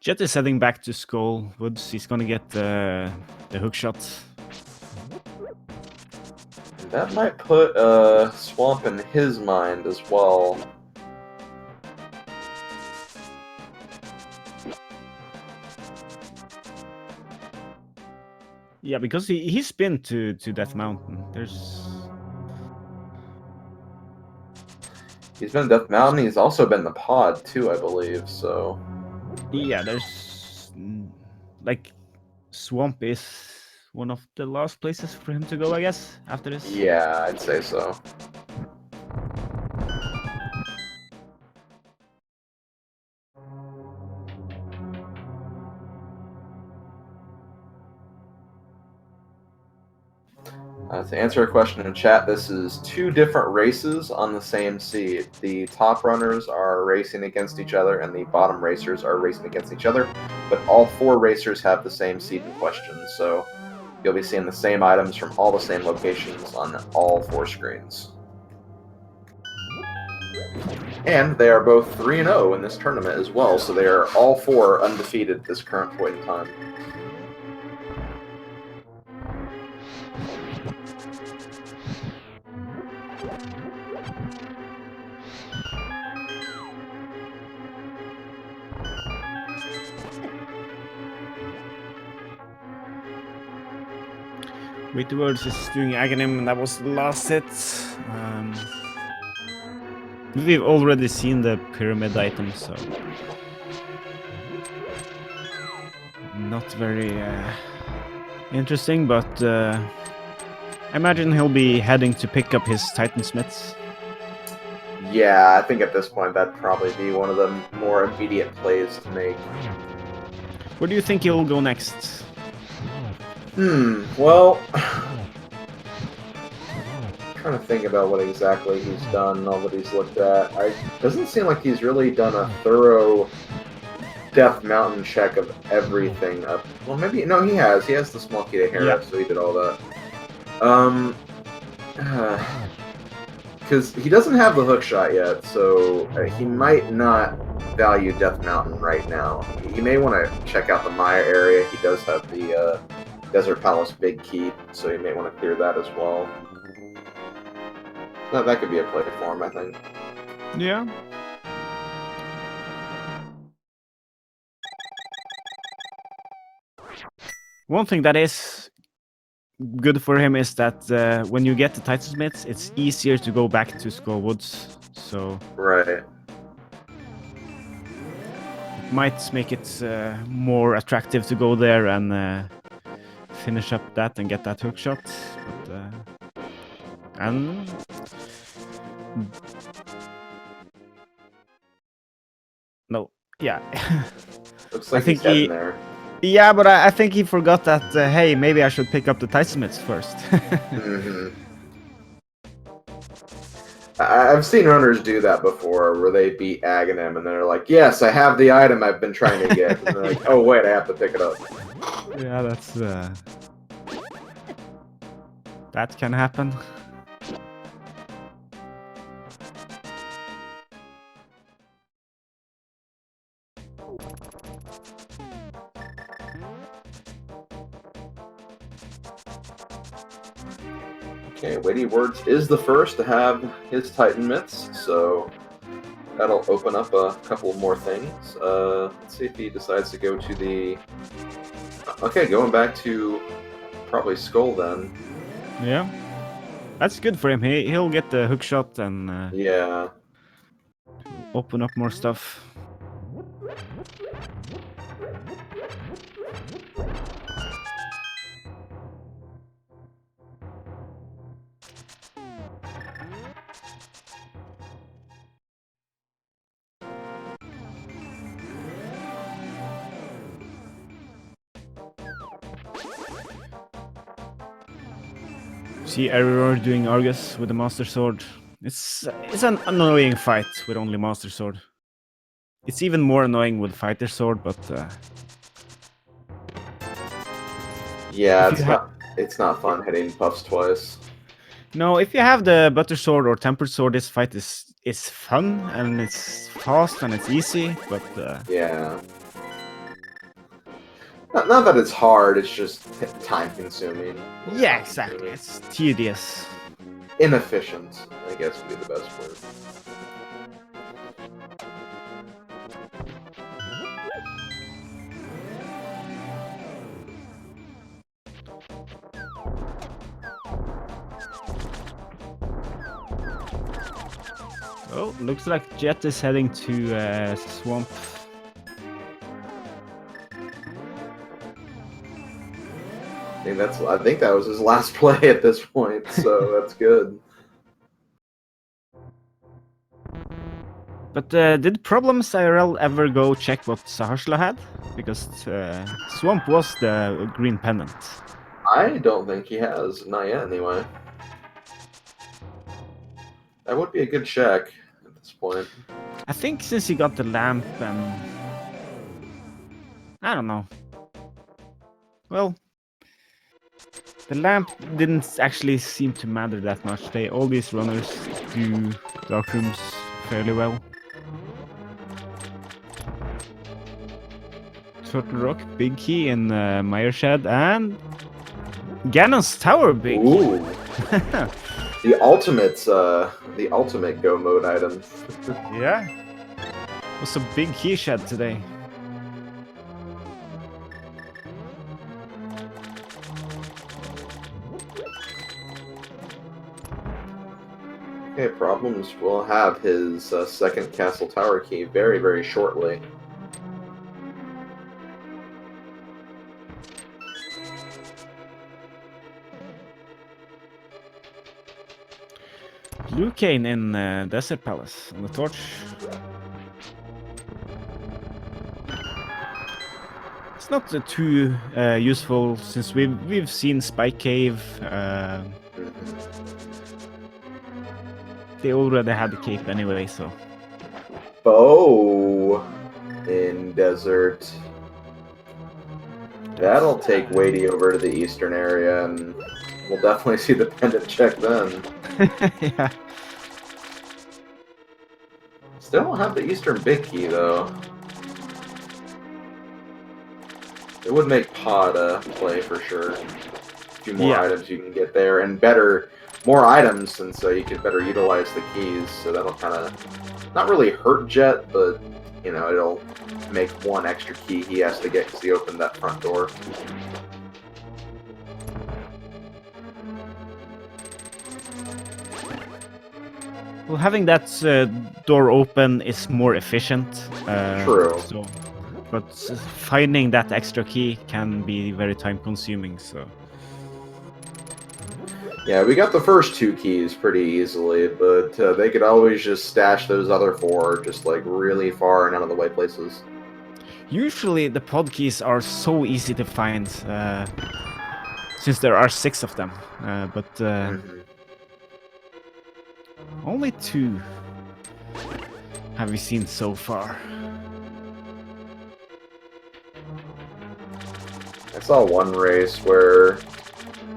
Jet is heading back to Skull Woods. He's gonna get the hook shot. That might put Swamp in his mind as well. Yeah, because he's been to Death Mountain. He's been Death Mountain. He's also been the pod too, I believe. So yeah, there's like Swamp is one of the last places for him to go, I guess, after this. yeah, I'd say so. To answer a question in chat, this is 2 different races on the same seed. The top runners are racing against each other, and the bottom racers are racing against each other, but all 4 racers have the same seed in question, so you'll be seeing the same items from all the same locations on all 4 screens. And they are both 3-0 in this tournament as well, so they are all 4 undefeated at this current point in time. WeityWords is doing Aghanim, and that was the last hit. We've already seen the pyramid item, so not very interesting, but I imagine he'll be heading to pick up his Titan Smiths. Yeah, I think at this point that'd probably be one of the more immediate plays to make. Where do you think he'll go next? Well, trying to think about what exactly he's done, all that he's looked at. It doesn't seem like he's really done a thorough Death Mountain check of everything up. Well, maybe no, he has. He has the small key to Hera, so he did all that. Because he doesn't have the hook shot yet, so he might not value Death Mountain right now. He may want to check out the Maya area. He does have the Desert Palace big key, so he may want to clear that as well. That could be a play for him, I think. Yeah. One thing that is good for him is that when you get the Titan Smiths, it's easier to go back to Skull Woods. So right. It might make it more attractive to go there and finish up that and get that hook shot. But, and no, yeah. Looks like I think he's heading there. Yeah, but I think he forgot that, hey, maybe I should pick up the Titan Smiths first. I've seen runners do that before, where they beat Aghanim, and they're like, yes, I have the item I've been trying to get. And they're like, oh, wait, I have to pick it up. Yeah, that's... that can happen. Okay, WeityWords is the first to have his Titan Myths, so that'll open up a couple more things. Let's see if he decides to go to the... Okay, going back to probably Skull then. Yeah, that's good for him. He'll get the hook shot and yeah, open up more stuff. See Eriror doing Argus with the Master Sword. It's an annoying fight with only Master Sword. It's even more annoying with Fighter Sword, but yeah, it's not fun hitting puffs twice. No, if you have the Butter Sword or Tempered Sword, this fight is fun and it's fast and it's easy, but yeah. Not that it's hard, it's just time-consuming. Yeah, exactly. It's tedious. Inefficient, I guess would be the best word. Oh, looks like Jet is heading to Swamp. I think that was his last play at this point, so that's good. But did ProblemsIRL ever go check what Sahashla had? Because Swamp was the green pennant. I don't think he has. Not yet, anyway. That would be a good check at this point. I think since he got the lamp and... I don't know. Well, the lamp didn't actually seem to matter that much. All these runners do dark rooms fairly well. Turtle Rock, big key in Mire Shed, and Ganon's Tower, big Ooh. key. the ultimate go mode item. Yeah. It was a big key shed today. Okay, Problems will have his second castle tower key very, very shortly. Blue Cane in Desert Palace on the torch. It's not too useful since we've seen Spike Cave. They already had the cape anyway, so. Bow in Desert. That'll take Weighty over to the eastern area, and we'll definitely see the pendant check then. Yeah. Still don't have the eastern big key, though. It would make Pod play for sure. A few more items you can get there, and more items, since you could better utilize the keys, so that'll kind of not really hurt Jet, but you know, it'll make one extra key he has to get because he opened that front door. Well, having that door open is more efficient. True. So, but finding that extra key can be very time-consuming. So. Yeah, we got the first two keys pretty easily, but they could always just stash those other four just like really far and out of the way places. Usually the pod keys are so easy to find, since there are 6 of them, but only 2 have we seen so far. I saw one race where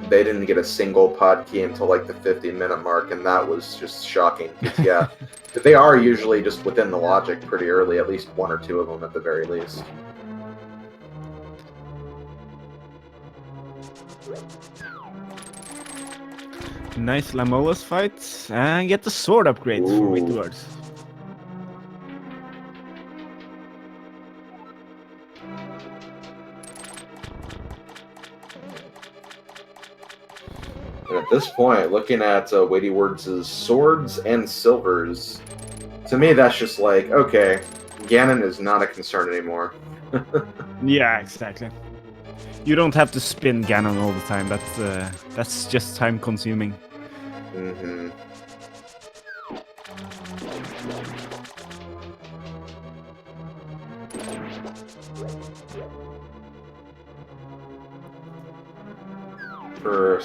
they didn't get a single pod key until like the 50-minute mark, and that was just shocking. Yeah, they are usually just within the logic pretty early, at least 1 or 2 of them at the very least. Nice Lamolas fight, and get the sword upgrade for WeityWords. And at this point, looking at WeityWords' swords and silvers, to me that's just like, okay, Ganon is not a concern anymore. Yeah, exactly. You don't have to spin Ganon all the time. That's just time-consuming. Mm-hmm.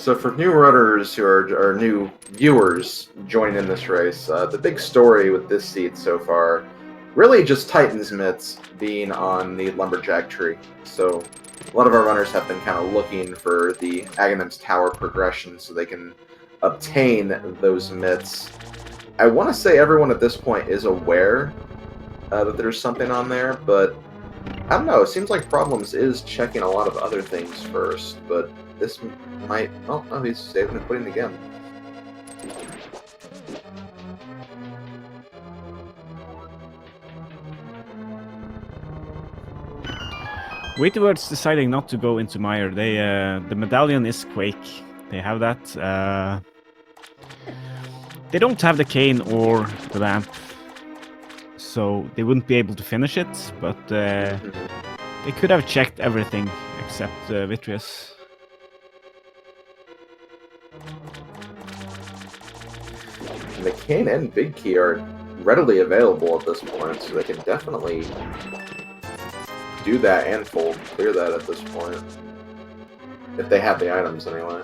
For new runners who are new viewers joining in this race, the big story with this seed so far, really just Titan's mitts being on the lumberjack tree. So a lot of our runners have been kind of looking for the Aghanim's tower progression so they can obtain those mitts. I want to say everyone at this point is aware that there's something on there, but I don't know. It seems like Problems is checking a lot of other things first, but this might... Oh, no, he's saving and putting it again. WeityWords deciding not to go into Mire. They the medallion is Quake. They have that. They don't have the cane or the lamp, so they wouldn't be able to finish it. But they could have checked everything except Vitreous. The cane and big key are readily available at this point, so they can definitely do that and clear that at this point. If they have the items, anyway.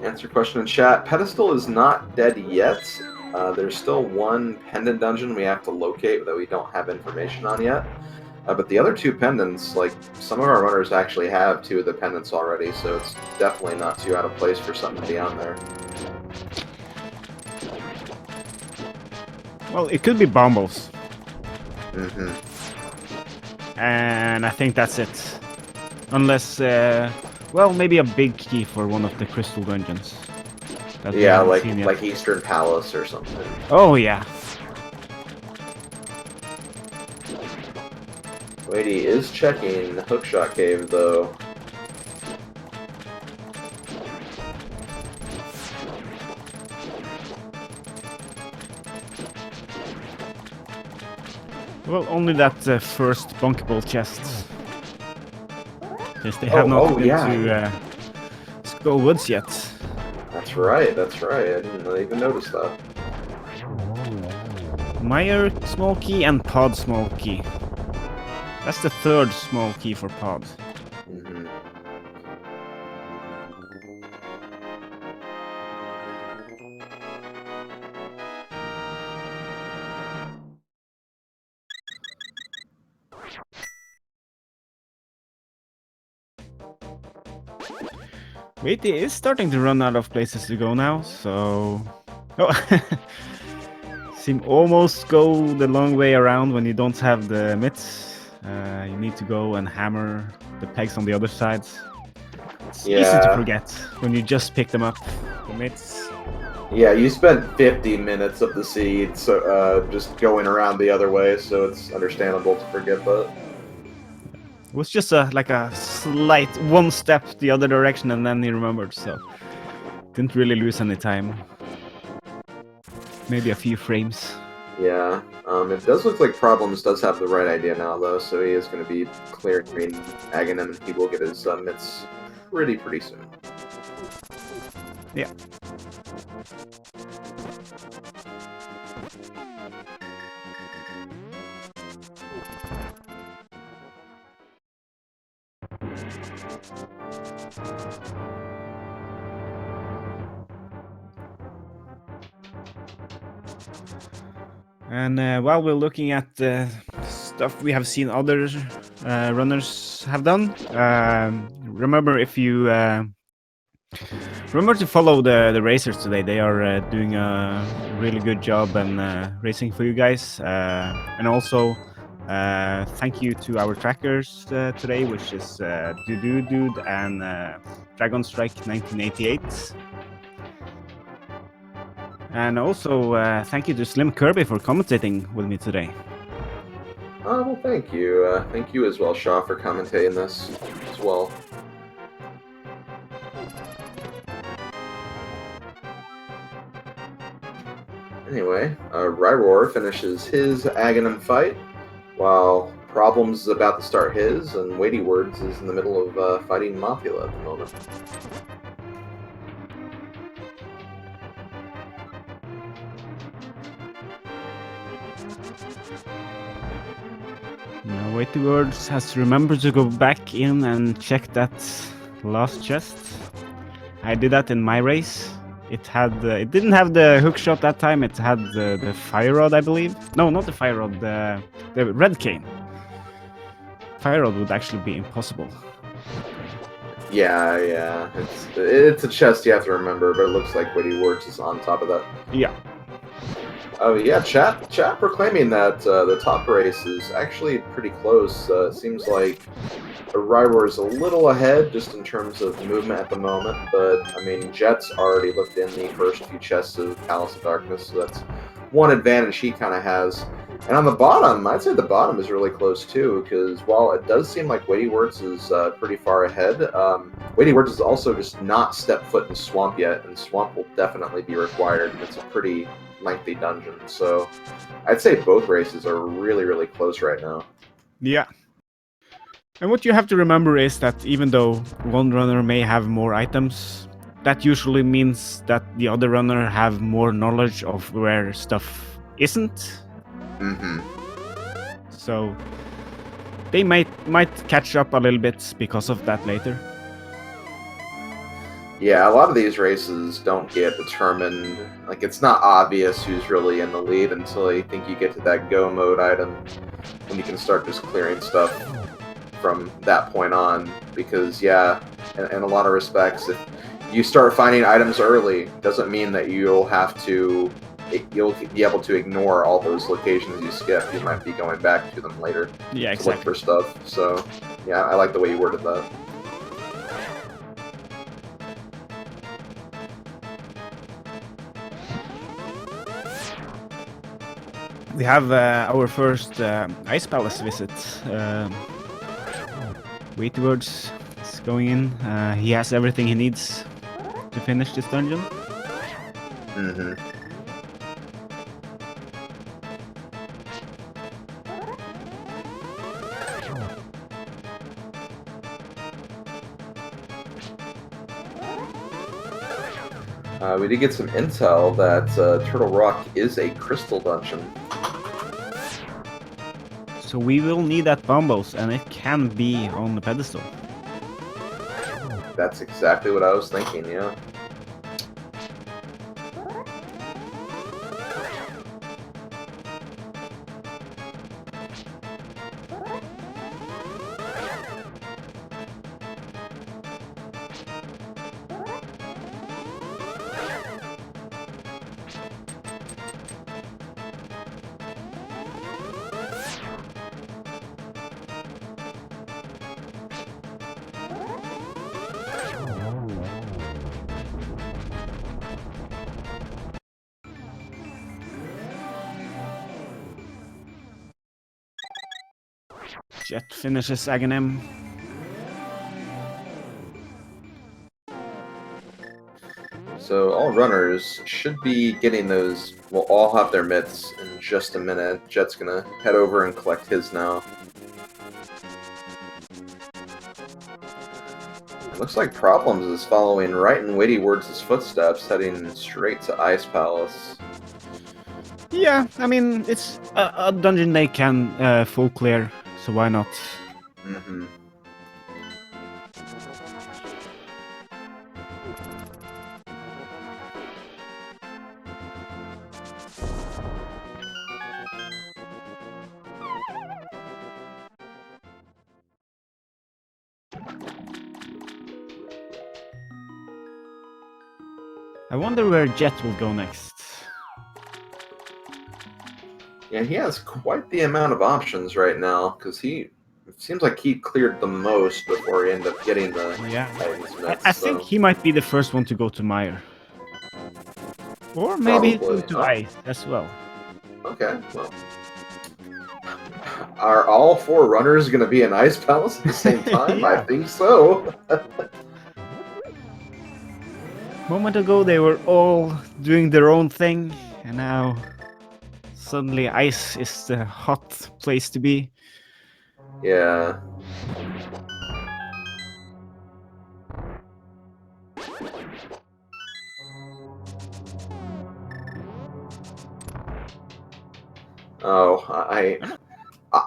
Answer question in chat. Pedestal is not dead yet. There's still one pendant dungeon we have to locate that we don't have information on yet. But the other two pendants, like, some of our runners actually have 2 of the pendants already, so it's definitely not too out of place for something to be on there. Well, it could be Bombos. Mm-hmm. And I think that's it. Unless, well, maybe a big key for one of the crystal dungeons. Yeah, like Eastern Palace or something. Oh, yeah. Weighty is checking Hookshot Cave, though. Well, only that first bunkable chest. Because they have not been to Skull Woods yet. That's right, that's right. I didn't even notice that. Meyer small key and Pod small key. That's the 3rd small key for Pod. Mm-hmm. Weighty is starting to run out of places to go now, so... Oh, seem almost go the long way around when you don't have the mitts. You need to go and hammer the pegs on the other side. It's easy to forget when you just pick them up, the mitts. Yeah, you spent 50 minutes of the seed, so just going around the other way, so it's understandable to forget that. It was just like a slight 1 step the other direction, and then he remembered, so didn't really lose any time. Maybe a few frames. Yeah, it does look like Problems does have the right idea now, though, so he is going to be clearing Aghanim, and he will get his mitts pretty soon. Yeah. And while we're looking at the stuff we have seen other runners have done, remember to follow the racers today. They are doing a really good job and racing for you guys. And also, thank you to our trackers today, which is Dude and Dragon Strike 1988. And also, thank you to Slim Kirby for commentating with me today. Oh, well, thank you. Thank you as well, Shaw, for commentating this as well. Anyway, Eriror finishes his Aghanim fight, while Problems is about to start his, and WeityWords is in the middle of fighting Mafia at the moment. Now, WeityWords has remembered to go back in and check that last chest. I did that in my race. It didn't have the hook shot that time. It had the fire rod, I believe. No, not the fire rod. The red cane. Fire rod would actually be impossible. Yeah. It's a chest you have to remember, but it looks like WeityWords is on top of that. Yeah. Oh yeah, chat proclaiming that the top race is actually pretty close. It seems like Eriror is a little ahead just in terms of movement at the moment, but I mean, Jet's already looked in the first few chests of Palace of Darkness, so that's one advantage he kind of has. And on the bottom, I'd say the bottom is really close too, because while it does seem like WeityWords is pretty far ahead, WeityWords is also just not stepped foot in Swamp yet, and Swamp will definitely be required. It's a pretty lengthy dungeon, so I'd say both races are really close right now. Yeah. And what you have to remember is that even though one runner may have more items, that usually means that the other runner have more knowledge of where stuff isn't. So they might catch up a little bit because of that later. Yeah, a lot of these races don't get determined. Like, it's not obvious who's really in the lead until I think you get to that go mode item, and you can start just clearing stuff from that point on. Because, yeah, in a lot of respects, if you start finding items early, doesn't mean that you'll be able to ignore all those locations you skip. You might be going back to them later to look for stuff. So, yeah, I like the way you worded that. We have our first Ice Palace visit. WeityWords is going in. He has everything he needs to finish this dungeon. We did get some intel that Turtle Rock is a crystal dungeon. So we will need that bombos, and it can be on the pedestal. That's exactly what I was thinking, yeah. Jet finishes Aghanim. So all runners should be getting those. We'll all have their mitts in just a minute. Jet's gonna head over and collect his now. It looks like Problems is following right in WeityWords' footsteps, heading straight to Ice Palace. Yeah, I mean, it's a dungeon they can full clear, so why not? I wonder where Jet will go next. Yeah, he has quite the amount of options right now, because it seems like he cleared the most before he ended up getting the items. I think he might be the first one to go to Mire. Or maybe to Ice as well. Okay, well. Are all four runners going to be in Ice Palace at the same time? Yeah. I think so. A moment ago they were all doing their own thing, and now suddenly Ice is the hot place to be. Yeah. Oh,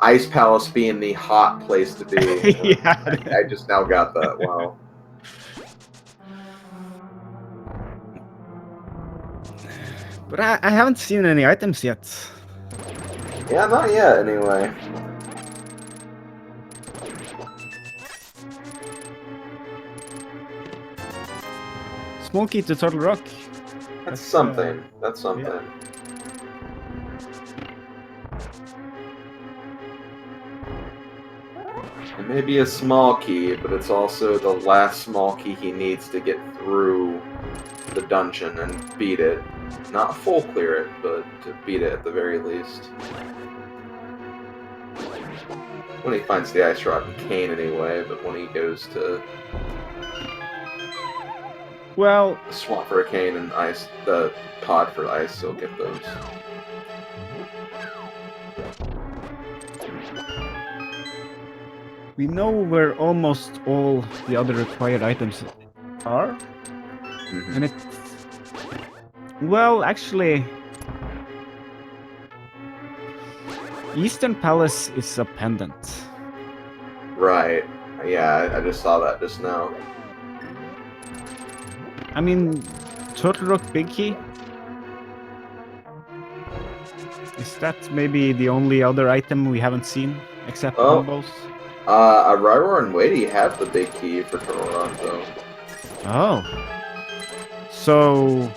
Ice Palace being the hot place to be. Yeah. I just now got that. Wow. But I haven't seen any items yet. Yeah, not yet, anyway. Small key to Turtle Rock. That's something. That's something. Yeah. It may be a small key, but it's also the last small key he needs to get through the dungeon and beat it. Not full clear it, but to beat it at the very least. When he finds the ice rock and cane anyway, but when he goes to swamp for a cane and ice, the pod for ice, he'll get those. We know where almost all the other required items are. And it... Well, actually... Eastern Palace is a pendant. Right. Yeah, I just saw that just now. I mean, Turtle Rock Big Key? Is that maybe the only other item we haven't seen, except bombos? Eriror and Weighty have the big key for Turtle Rock, though. Oh. So,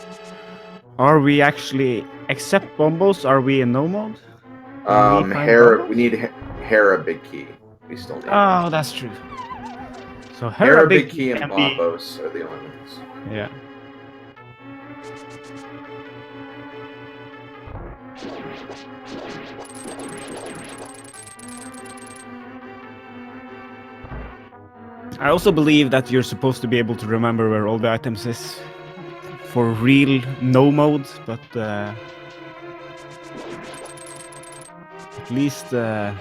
are we actually, except bombos, are we in no mode? We need Hera big key. We still need. Oh, that's true. So Hera big key and bombos are the only ones. Yeah. I also believe that you're supposed to be able to remember where all the items is for real no mode, but at least the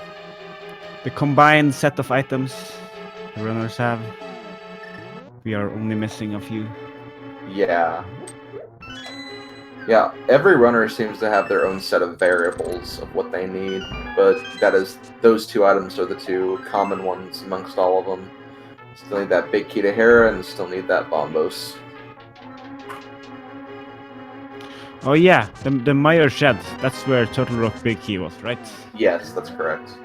combined set of items the runners have, we are only missing a few. Yeah. Yeah, every runner seems to have their own set of variables of what they need, but those two items are the two common ones amongst all of them. Still need that big key to Hera, and still need that bombos. Oh yeah, the Meyer Shed. That's where Turtle Rock Big Key was, right? Yes, that's correct.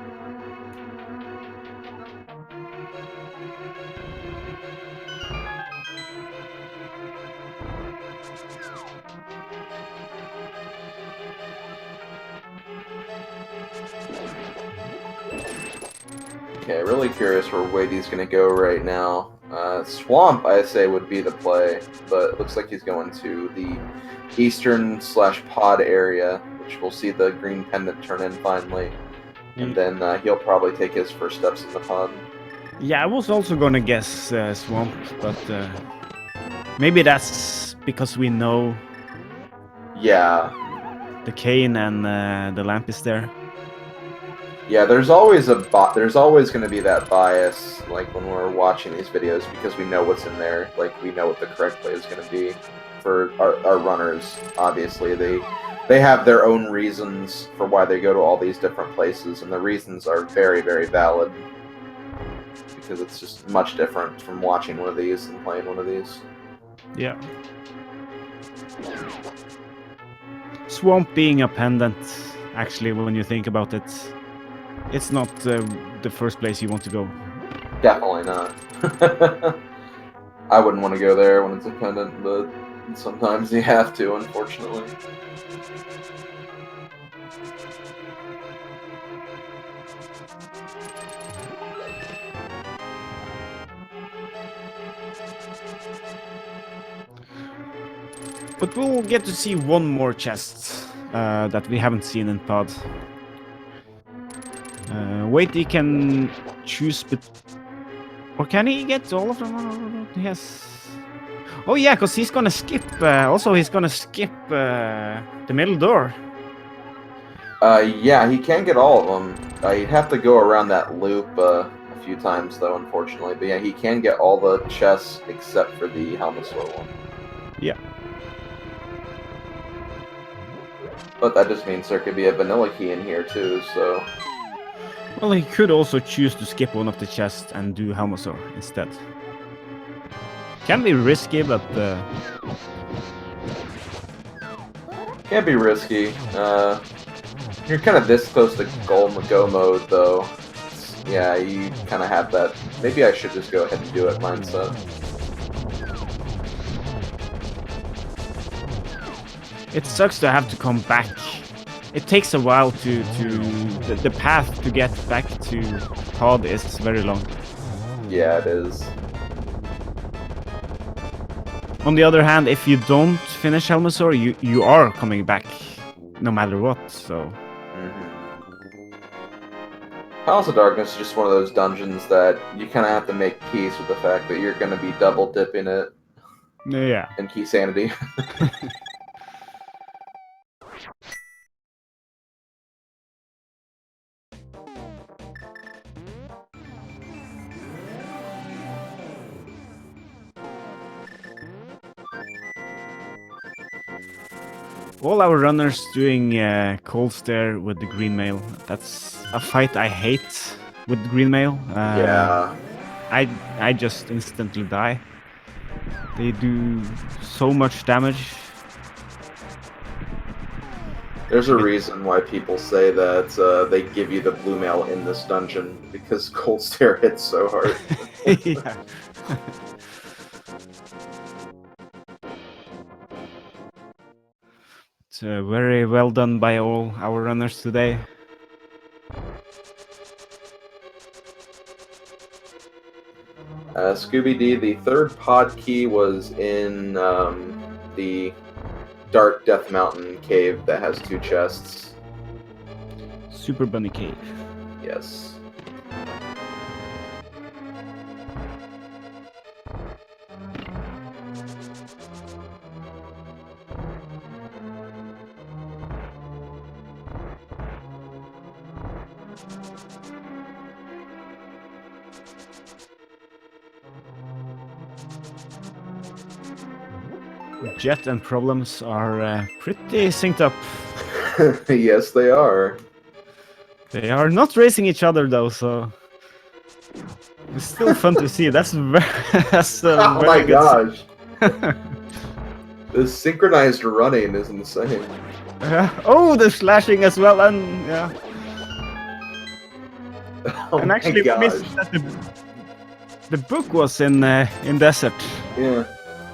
Okay, really curious where Weighty's going to go right now. Swamp, I say, would be the play, but it looks like he's going to the eastern/pod area, which we'll see the green pendant turn in finally, and then he'll probably take his first steps in the pod. Yeah, I was also going to guess Swamp, but maybe that's because we know. Yeah. The cane and the lamp is there. Yeah, there's always going to be that bias, like when we're watching these videos, because we know what's in there. Like we know what the correct play is going to be for our runners. Obviously, they have their own reasons for why they go to all these different places, and the reasons are very, very valid. Because it's just much different from watching one of these and playing one of these. Yeah. Swamp being a pendant, actually, when you think about it, it's not the first place you want to go. Definitely not. I wouldn't want to go there when it's a pendant, but sometimes you have to, unfortunately. But we'll get to see one more chest that we haven't seen in pod. Weighty can choose, or can he get all of them? Yes. Oh yeah, because he's gonna skip. Also, he's gonna skip the middle door. Yeah, he can get all of them. He'd have to go around that loop a few times, though, unfortunately. But yeah, he can get all the chests except for the Helmasaur one. Yeah. But that just means there could be a vanilla key in here too, so... Well, he could also choose to skip one of the chests and do Helmasaur instead. Can be risky, but... Can't be risky. You're kind of this close to go mode, though. Yeah, you kind of have that... Maybe I should just go ahead and do it mindset. It sucks to have to come back. It takes a while to the path to get back to pod is very long. Yeah, it is. On the other hand, if you don't finish Helmasaur, you are coming back no matter what, so... Palace of Darkness is just one of those dungeons that you kind of have to make peace with the fact that you're going to be double dipping it. Yeah. In Keysanity. All our runners doing cold stare with the green mail. That's a fight I hate with green mail. Yeah. I just instantly die. They do so much damage. There's a reason why people say that they give you the blue mail in this dungeon, because cold stare hits so hard. Yeah. It's very well done by all our runners today. Scooby-D, the third pod key was in the Dark Death Mountain cave that has 2 chests. Super Bunny Cave. Yes. Jet and Problems are pretty synced up. Yes, they are. They are not racing each other though, so it's still fun to see. That's very. Oh my gosh! This synchronized running is insane. Oh, the slashing as well, and yeah. Oh and actually, my missed that the book was in desert. Yeah.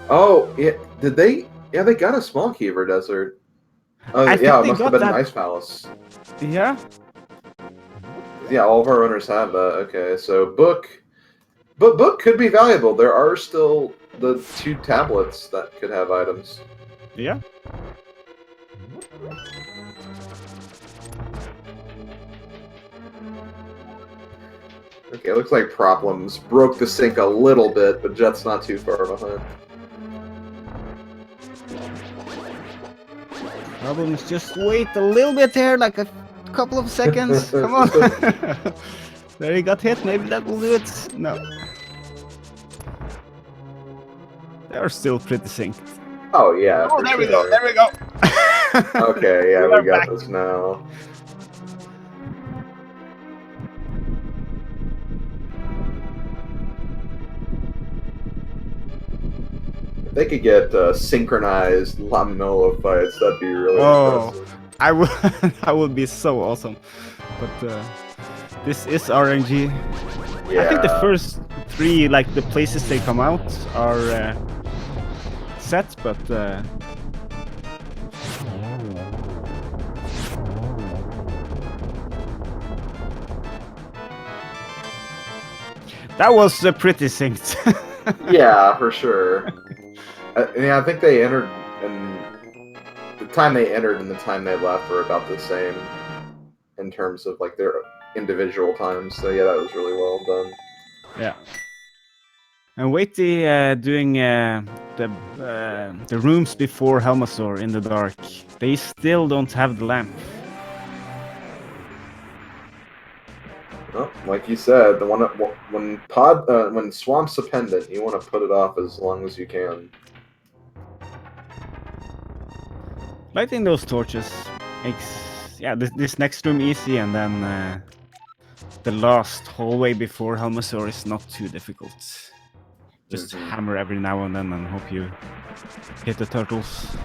Oh, yeah. Did they? Yeah, they got a small key for desert. Oh, yeah, it must have been an Ice Palace. Yeah. Yeah, all of our runners have that. Okay, so book could be valuable. There are still the 2 tablets that could have items. Yeah. Okay, it looks like Problems broke the sync a little bit, but Jet's not too far behind. Problems, just wait a little bit there, like a couple of seconds. Come on. There he got hit. Maybe that will do it. No. They are still pretty synced. Oh, yeah. Oh, there we go. There we go. Okay, yeah, we got back. this now. If they could get synchronized Laminola fights, that'd be really impressive. I would be so awesome. But this is RNG. Yeah. I think the first 3, like the places they come out, are set, but that was pretty synced. Yeah, for sure. I think they entered, and the time they entered and the time they left were about the same in terms of like their individual times. So yeah, that was really well done. Yeah. And Weighty doing the rooms before Helmasaur in the dark. They still don't have the lamp. Well, like you said, the one when Swamp's a pendant, you want to put it off as long as you can. Lighting those torches makes this next room easy, and then the last hallway before Helmasaur is not too difficult. Just hammer every now and then and hope you hit the turtles.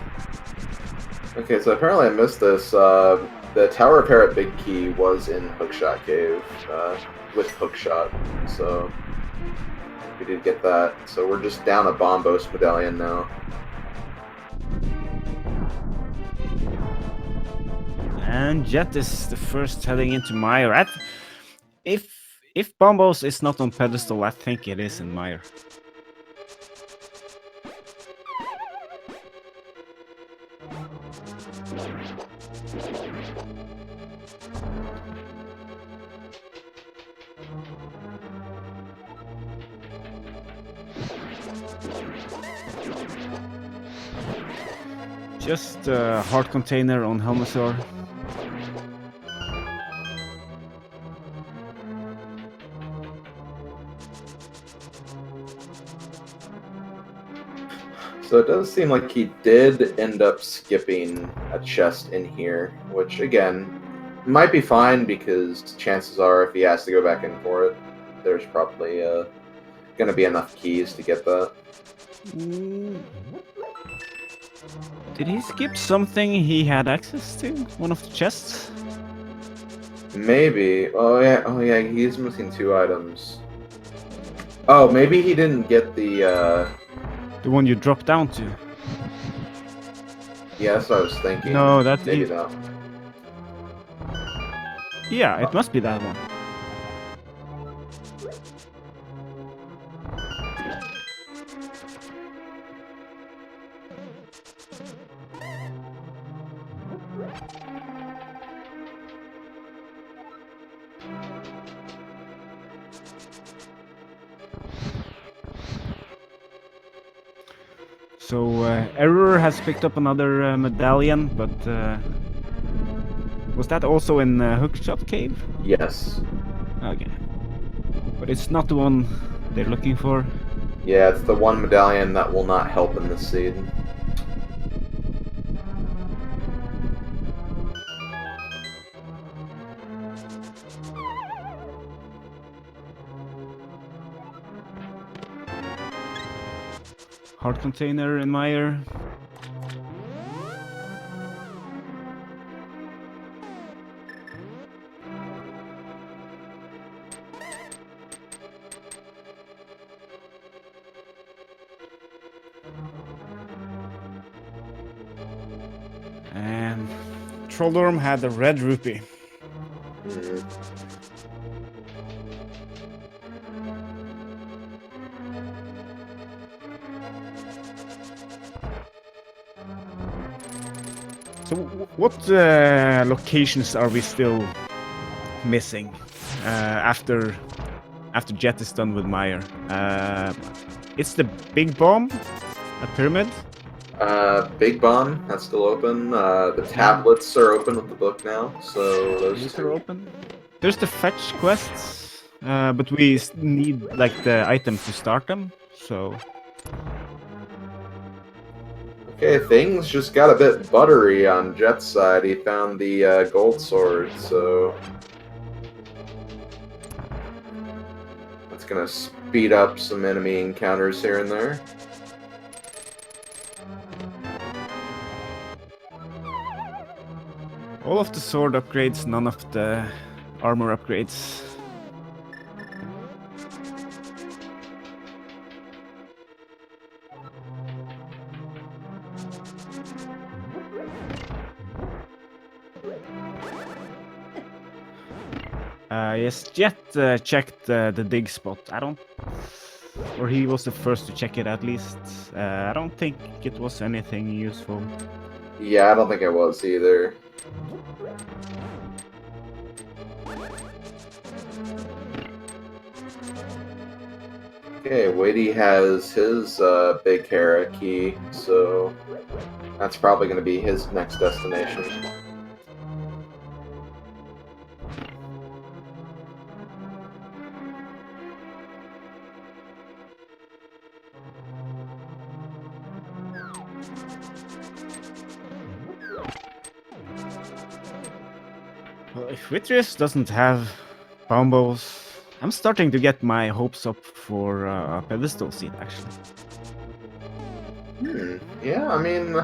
Okay, so apparently I missed this. The Tower Parrot Big Key was in Hookshot Cave with Hookshot, so we did get that. So we're just down a Bombos medallion now. And Jet is the first heading into Mire. If Bombos is not on pedestal, I think it is in Mire. Just a heart container on Helmasaur. So it does seem like he did end up skipping a chest in here, which again might be fine because chances are if he has to go back in for it, there's probably going to be enough keys to get that. Did he skip something he had access to? One of the chests? Maybe. Oh yeah, he's missing 2 items. Oh, maybe he didn't get the one you dropped down to. Yeah, that's what I was thinking. No, that's maybe that. Yeah, it must be that one. So, Error has picked up another medallion, but was that also in Hookshot Cave? Yes. Okay. But it's not the one they're looking for? Yeah, it's the one medallion that will not help in this scene. Heart container in Meyer. And Trolldorm had a red rupee. So what locations are we still missing after Jet is done with Meyer? It's the big bomb, a pyramid. Big bomb that's still open. The tablets are open with the book now, so those are open. There's the fetch quests, but we need like the items to start them. So. Okay, things just got a bit buttery on Jet's side. He found the gold sword, so that's gonna speed up some enemy encounters here and there. All of the sword upgrades, none of the armor upgrades. Yes, Jet checked the dig spot. Or he was the first to check it at least. I don't think it was anything useful. Yeah, I don't think it was either. Okay, Weighty has his big Hera key, so that's probably going to be his next destination. Well, if Vitrius doesn't have bombos, I'm starting to get my hopes up for a pedestal seat, actually. Yeah, I mean,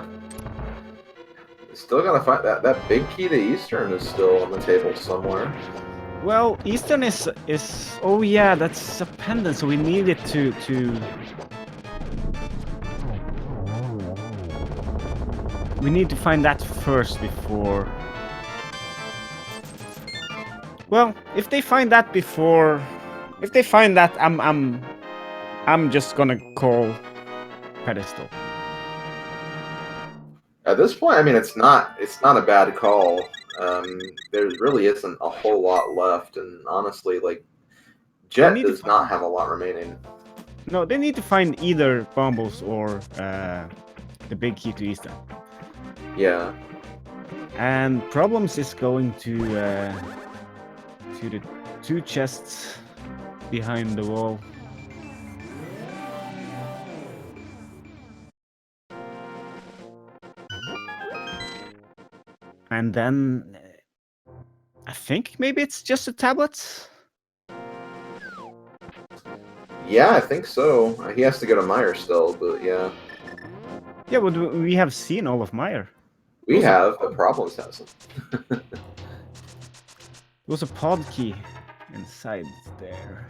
still gotta find that big key to Eastern is still on the table somewhere. Well, Eastern is oh yeah, that's a pendant, so we need it to we need to find that first before. Well, if they find that before, if they find that, I'm just gonna call pedestal. At this point, I mean, it's not a bad call. There really isn't a whole lot left, and honestly, like, Jet does not have a lot remaining. No, they need to find either bombos or the big key to Eastern. Yeah. And Problems is going to the 2 chests behind the wall. And then I think maybe it's just a tablet. Yeah, I think so. He has to go to Meyer still, but yeah. Yeah, but we have seen all of Meyer. We have, but Problems hasn't. There was a pod key inside there.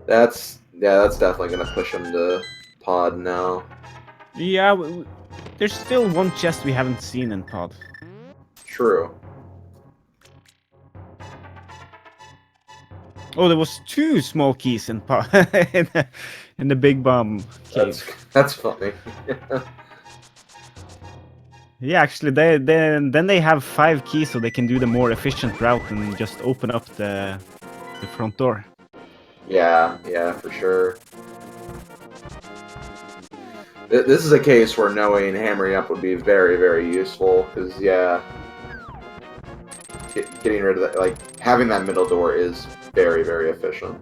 That's definitely gonna push him to pod now. Yeah, there's still one chest we haven't seen in pod. True. Oh, there was 2 small keys in pod in the big bomb cave. That's funny. Yeah, actually, then they have 5 keys, so they can do the more efficient route and just open up the front door. Yeah, for sure. This is a case where knowing hammering up would be very, very useful, because, yeah, getting rid of that, like, having that middle door is very, very efficient.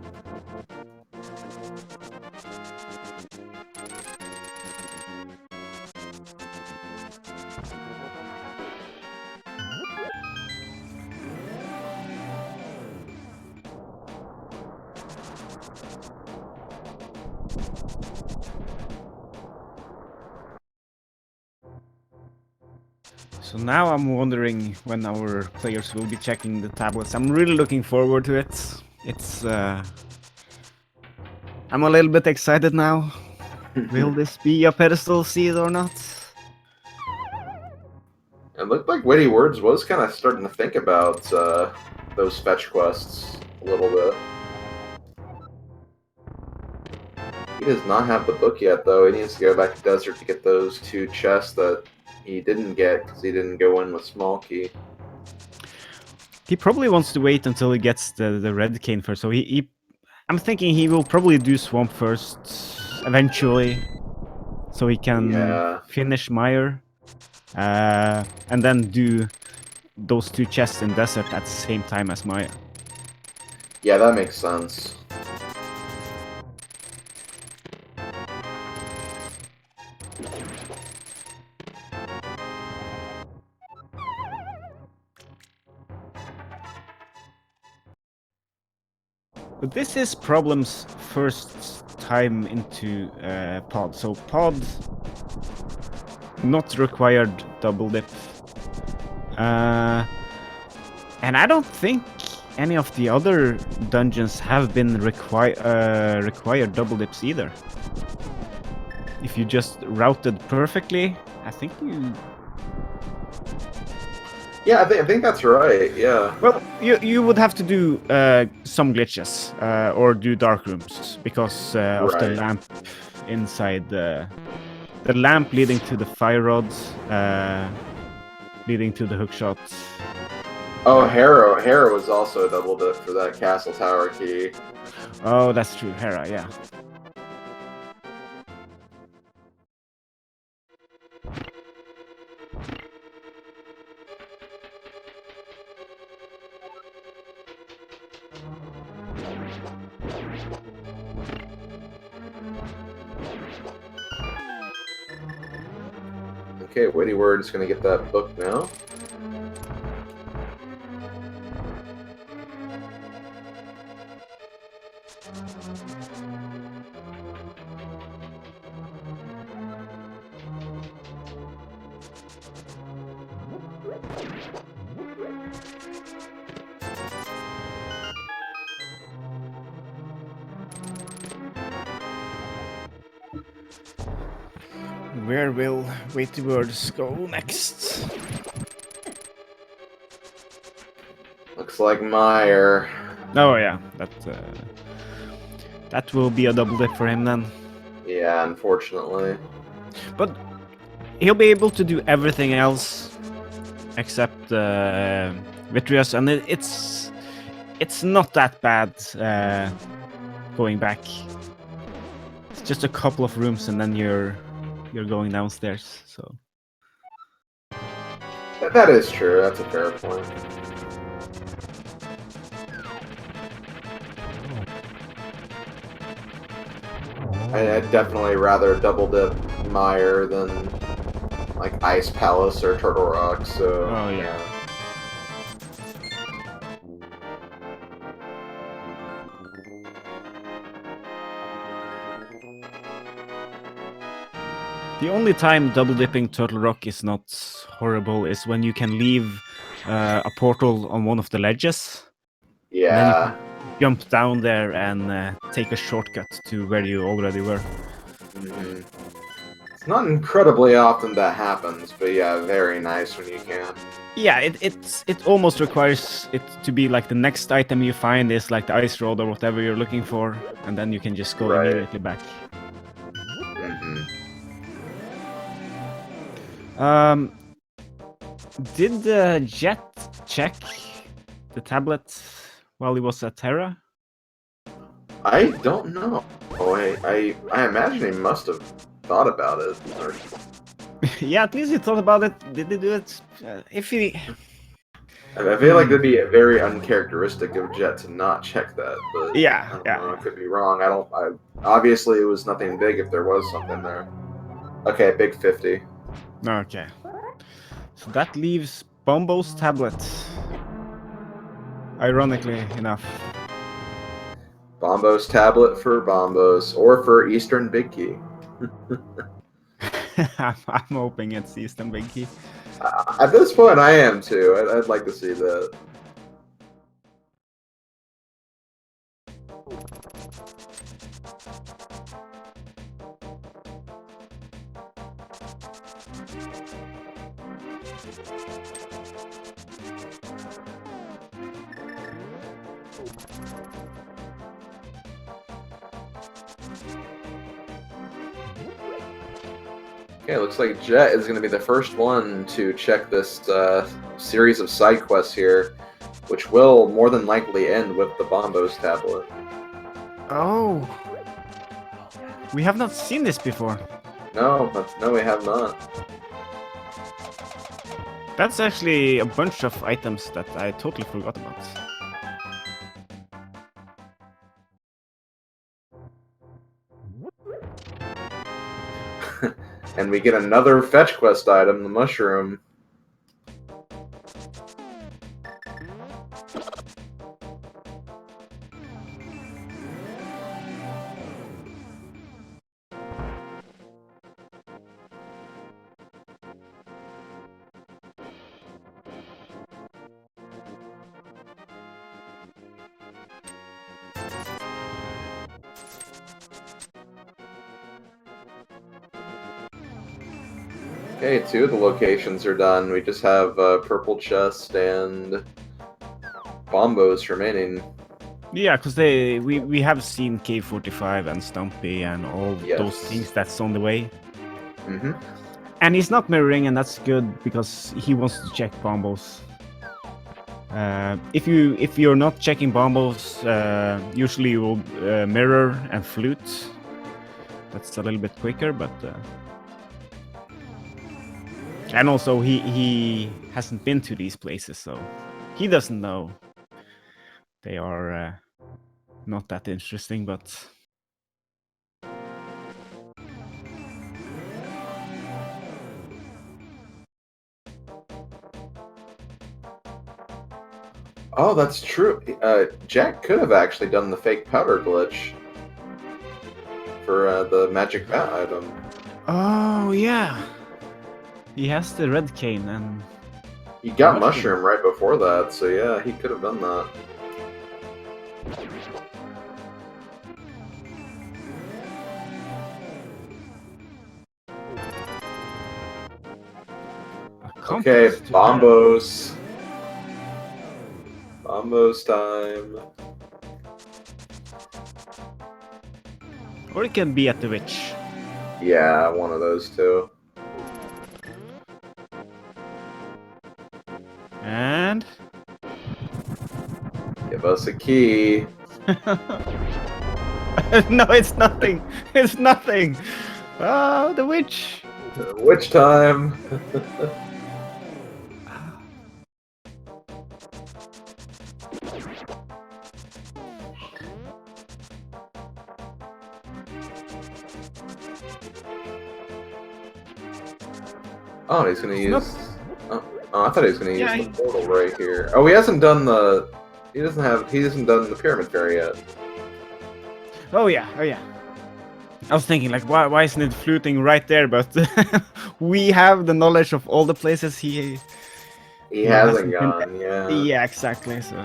So now I'm wondering when our players will be checking the tablets. I'm really looking forward to it. It's I'm a little bit excited now. Will this be a pedestal seed or not? It looked like WeityWords was kind of starting to think about those fetch quests a little bit. He does not have the book yet, though. He needs to go back to Desert to get those 2 chests that he didn't get because he didn't go in with small key. He probably wants to wait until he gets the red cane first. So I'm thinking he will probably do swamp first, eventually, so he can finish Meyer, and then do those 2 chests in desert at the same time as Meyer. Yeah, that makes sense. But this is Problem's first time into pod. So pod not required double dip. And I don't think any of the other dungeons have been required double dips either. If you just routed perfectly, I think you... Yeah, I think that's right, yeah. Well, you would have to do some glitches, or do dark rooms, because of the lamp inside the lamp leading to the fire rods, leading to the hookshot. Oh, Hera was also a double dip for that castle tower key. Oh, that's true, Hera, yeah. Okay, WeityWords gonna get that book now. Where will WeityWords go next? Looks like Meyer. Oh yeah, that will be a double dip for him then. Yeah, unfortunately. But he'll be able to do everything else except Vitreous, and it's not that bad going back. It's just a couple of rooms, and then you're going downstairs. So that is true. That's a fair point. I'd definitely rather double dip Meyer than like Ice Palace or Turtle Rock. So. Oh yeah. The only time double dipping Turtle Rock is not horrible is when you can leave a portal on one of the ledges. Yeah. Then you can jump down there and take a shortcut to where you already were. Mm-hmm. It's not incredibly often that happens, but yeah, very nice when you can. Yeah, it almost requires it to be like the next item you find is like the ice rod or whatever you're looking for, and then you can just go immediately back. Mm-hmm. Did Jet check the tablet while he was at Terra? I don't know. Oh, I imagine he must have thought about it. Or... Yeah, at least he thought about it. Did he do it? If he... I feel like it'd be very uncharacteristic of Jet to not check that, but yeah, I don't know, I could be wrong. Obviously it was nothing big if there was something there. Okay, big 50. Okay. So that leaves Bombo's tablet. Ironically enough. Bombo's tablet for Bombos, or for Eastern Big Key. I'm hoping it's Eastern Big Key. At this point, I am too. I'd like to see that. Okay, looks like Jet is going to be the first one to check this series of side quests here, which will more than likely end with the Bombo's tablet. Oh! We have not seen this before. No, we have not. That's actually a bunch of items that I totally forgot about. And we get another fetch quest item, the mushroom. Okay, 2 of the locations are done. We just have Purple Chest and Bombos remaining. Yeah, because we have seen K45 and Stumpy and all those things that's on the way. Mm-hmm. And he's not mirroring, and that's good because he wants to check Bombos. If you're not checking Bombos, usually you will mirror and flute. That's a little bit quicker, but and also he hasn't been to these places, so he doesn't know. They are not that interesting, but oh, that's true. Jack could have actually done the fake powder glitch for the magic bat item. Oh yeah, he has the red cane and he got mushroom right before that, so yeah, he could have done that. Okay, Bombos. Bombos time. Or it can be at the witch. Yeah, one of those two. And give us a key. No, it's nothing. It's nothing. Oh, the witch. Witch time. Oh, he's gonna use. Oh, I thought he was gonna use Yeah, the portal right here. Oh, he hasn't done the. He hasn't done the pyramid fair yet. Oh yeah, oh yeah. I was thinking, like, why isn't it fluting right there? But we have the knowledge of all the places he hasn't been. gone, yeah. Yeah, exactly. So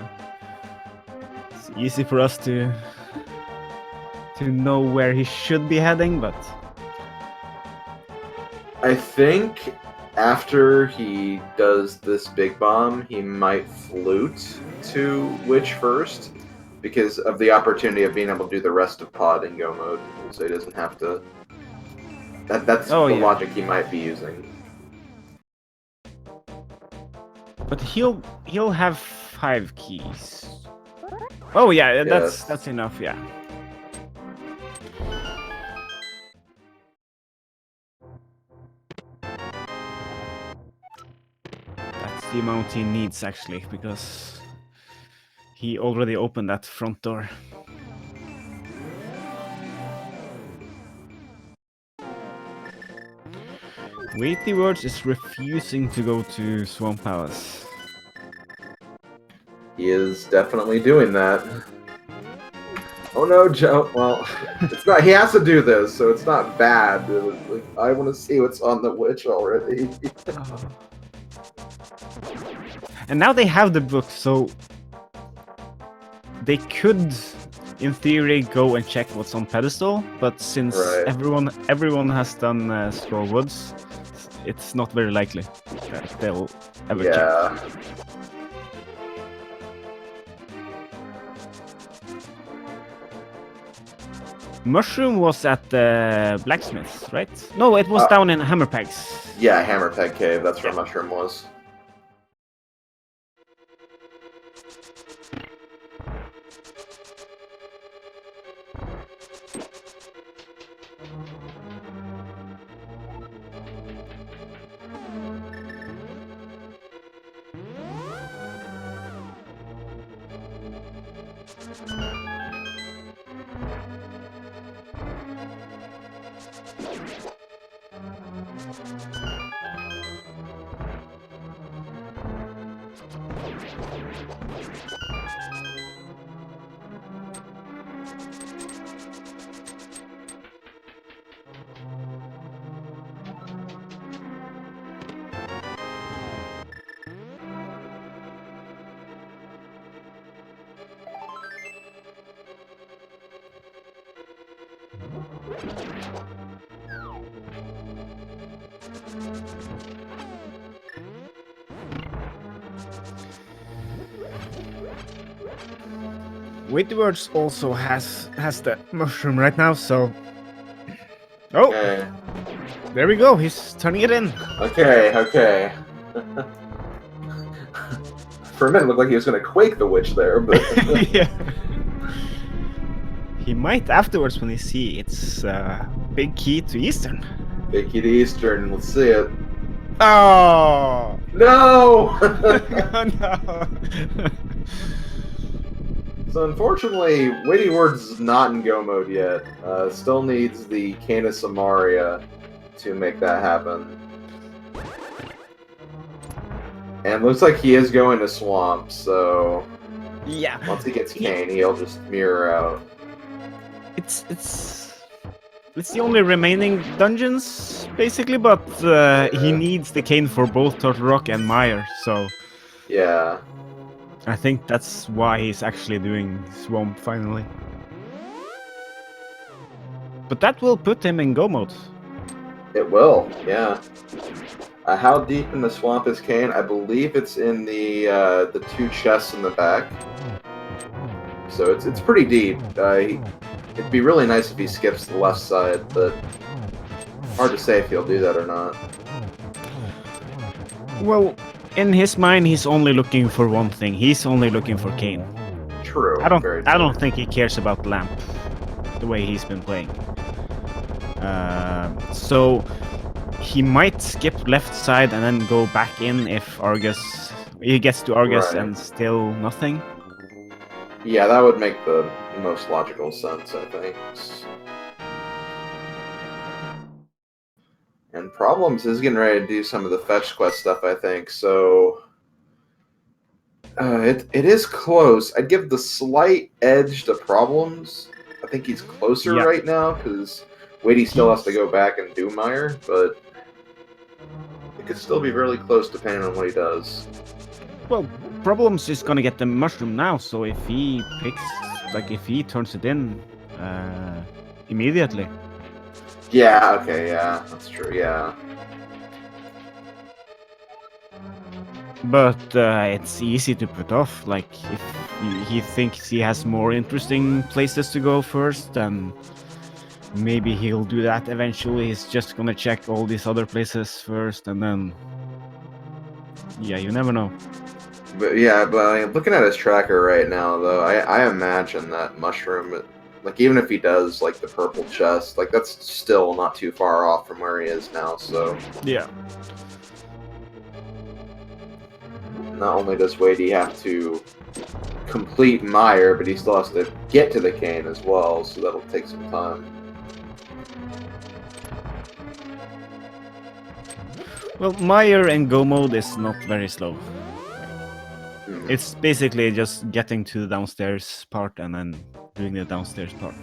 it's easy for us to know where he should be heading, but I think after he does this big bomb, he might flute to Witch first, because of the opportunity of being able to do the rest of pod in go mode, so he doesn't have to. That's the logic he might be using. But he'll have 5 keys. Oh yeah, Yes. that's enough. Yeah. That's the amount he needs actually, because he already opened that front door. WeightyWords is refusing to go to Swamp Palace. He is definitely doing that. Oh no, Joe. Well, it's not. He has to do this, so it's not bad. Like, I want to see what's on the Witch already. And now they have the book, so they could, in theory, go and check what's on pedestal. But since everyone has done Scroll Woods, it's not very likely that they'll ever check. Mushroom was at the blacksmith's, right? No, it was down in Hammerpeg's. Yeah, Hammerpeg Cave. That's where Mushroom was. WeightyWords also has the mushroom right now, so... Oh! Okay. There we go, he's turning it in. Okay. For a minute, it looked like he was going to quake the Witch there, but... Yeah. He might afterwards when he see it's big key to Eastern. Big key to Eastern, let's see it. Oh! No! No! So unfortunately, WeightyWords is not in go mode yet. Still needs the Canis Amaria to make that happen. And looks like he is going to Swamp, so... Yeah. Once he gets Cane, he'll just mirror out. It's the only remaining dungeons, basically, but he needs the Cane for both Turtle Rock and Mire, so... Yeah. I think that's why he's actually doing Swamp finally. But that will put him in go mode. It will, yeah. How deep in the swamp is Cane? I believe it's in the 2 chests in the back. So it's pretty deep. It'd be really nice if he skips the left side, but hard to say if he'll do that or not. Well, in his mind, he's only looking for one thing. He's only looking for Cane. True. I don't think he cares about Lamp, the way he's been playing. So he might skip left side and then go back in if he gets to Argus and still nothing. Yeah, that would make the most logical sense, I think. And And Problems is getting ready to do some of the fetch quest stuff, I think. So it is close. I'd give the slight edge to Problems. I think he's closer right now because Weighty still has to go back and do Meyer, but it could still be really close depending on what he does. Well, Problems is gonna get the mushroom now, so if he picks, like, if he turns it in immediately. Yeah, okay, yeah, that's true, yeah. But it's easy to put off, like, if he thinks he has more interesting places to go first, then maybe he'll do that eventually. He's just gonna check all these other places first, and then... Yeah, you never know. But yeah, but I mean, looking at his tracker right now, though, I imagine that mushroom, like, even if he does, like, the purple chest, like, that's still not too far off from where he is now, so... Yeah. Not only does Weighty have to complete Meyer, but he still has to get to the cane as well, so that'll take some time. Well, Meyer and Go mode is not very slow. Hmm. It's basically just getting to the downstairs part and then doing the downstairs part.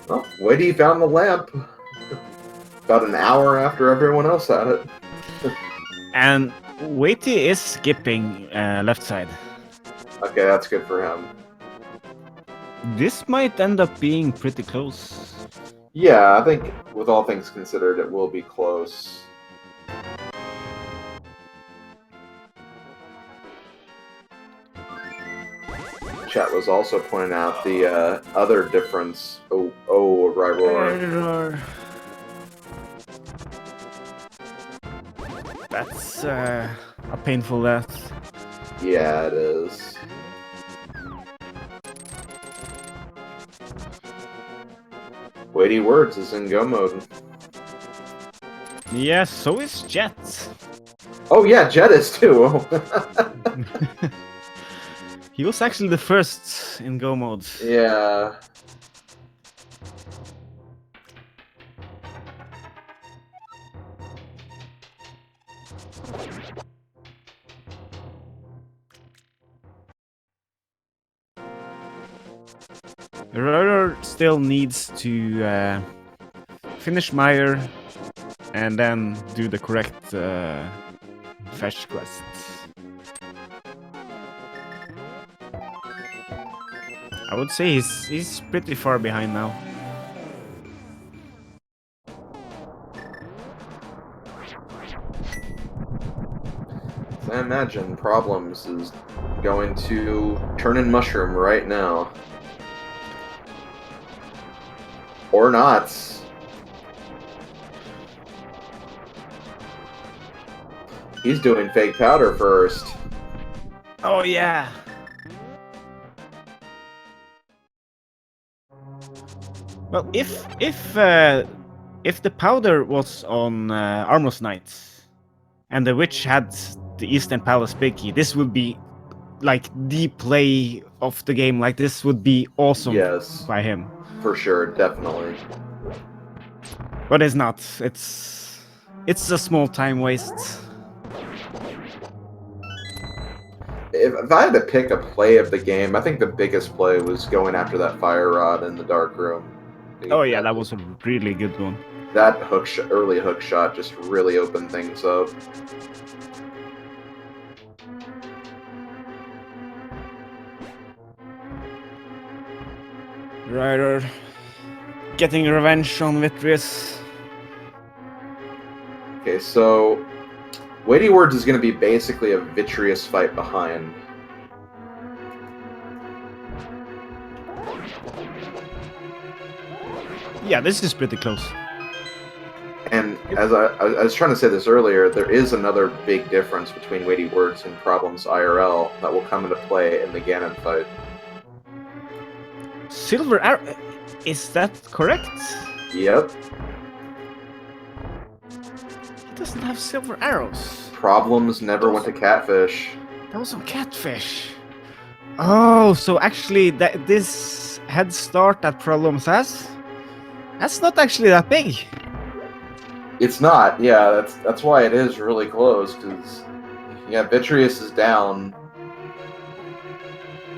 Well, Weighty found the lamp about an hour after everyone else had it. And Weighty is skipping left side. Okay, that's good for him. This might end up being pretty close. Yeah, I think with all things considered, it will be close. Chat was also pointing out the other difference. Eriror. That's a painful death. Yeah, it is. WeityWords is in go mode. Yeah, so is Jet. Oh yeah, Jet is too. He was actually the first in go mode. Yeah. Eriror still needs to finish Meyer and then do the correct fetch quest. I would say he's pretty far behind now. I imagine Problems is going to turn in Mushroom right now. Or not. He's doing fake powder first. Oh yeah. Well, if the powder was on Armos Knight and the witch had the Eastern Palace big key, this would be like the play of the game. Like, this would be awesome. Yes, by him. For sure, definitely. But it's not. It's a small time waste. If I had to pick a play of the game, I think the biggest play was going after that fire rod in the dark room. Oh yeah, that was a really good one. That early hook shot just really opened things up. Ryder getting revenge on Vitreous. Okay, so WeityWords is going to be basically a Vitreous fight behind. Yeah, this is pretty close. And as I was trying to say this earlier, there is another big difference between WeityWords and ProblemsIRL that will come into play in the Ganon fight. Silver arrow? Is that correct? Yep. He doesn't have silver arrows. Problems never went to Catfish. That was on Catfish. Oh, so actually this head start that Problems has, that's not actually that big. It's not, yeah, that's why it is really close, because, yeah, Vitreous is down.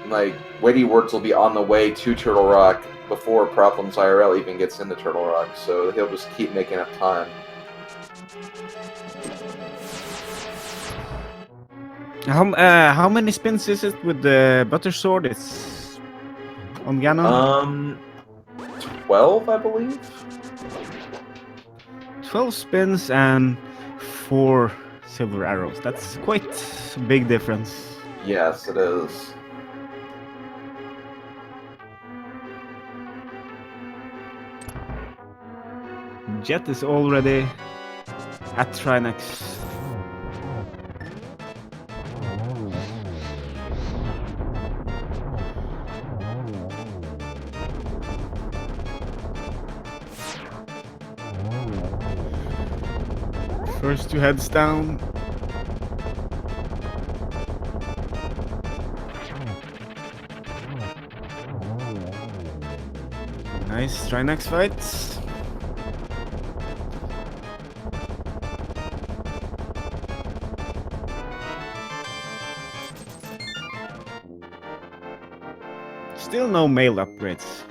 Like, WeityWords will be on the way to Turtle Rock before ProblemsIRL even gets into Turtle Rock, so he'll just keep making up time. How many spins is it with the Butter Sword? It's on Ganon? 12, I believe? 12 spins and 4 silver arrows. That's quite a big difference. Yes, it is. Jet is already at Trinex. First 2 heads down. Nice Trinex fights. Still no mail upgrades.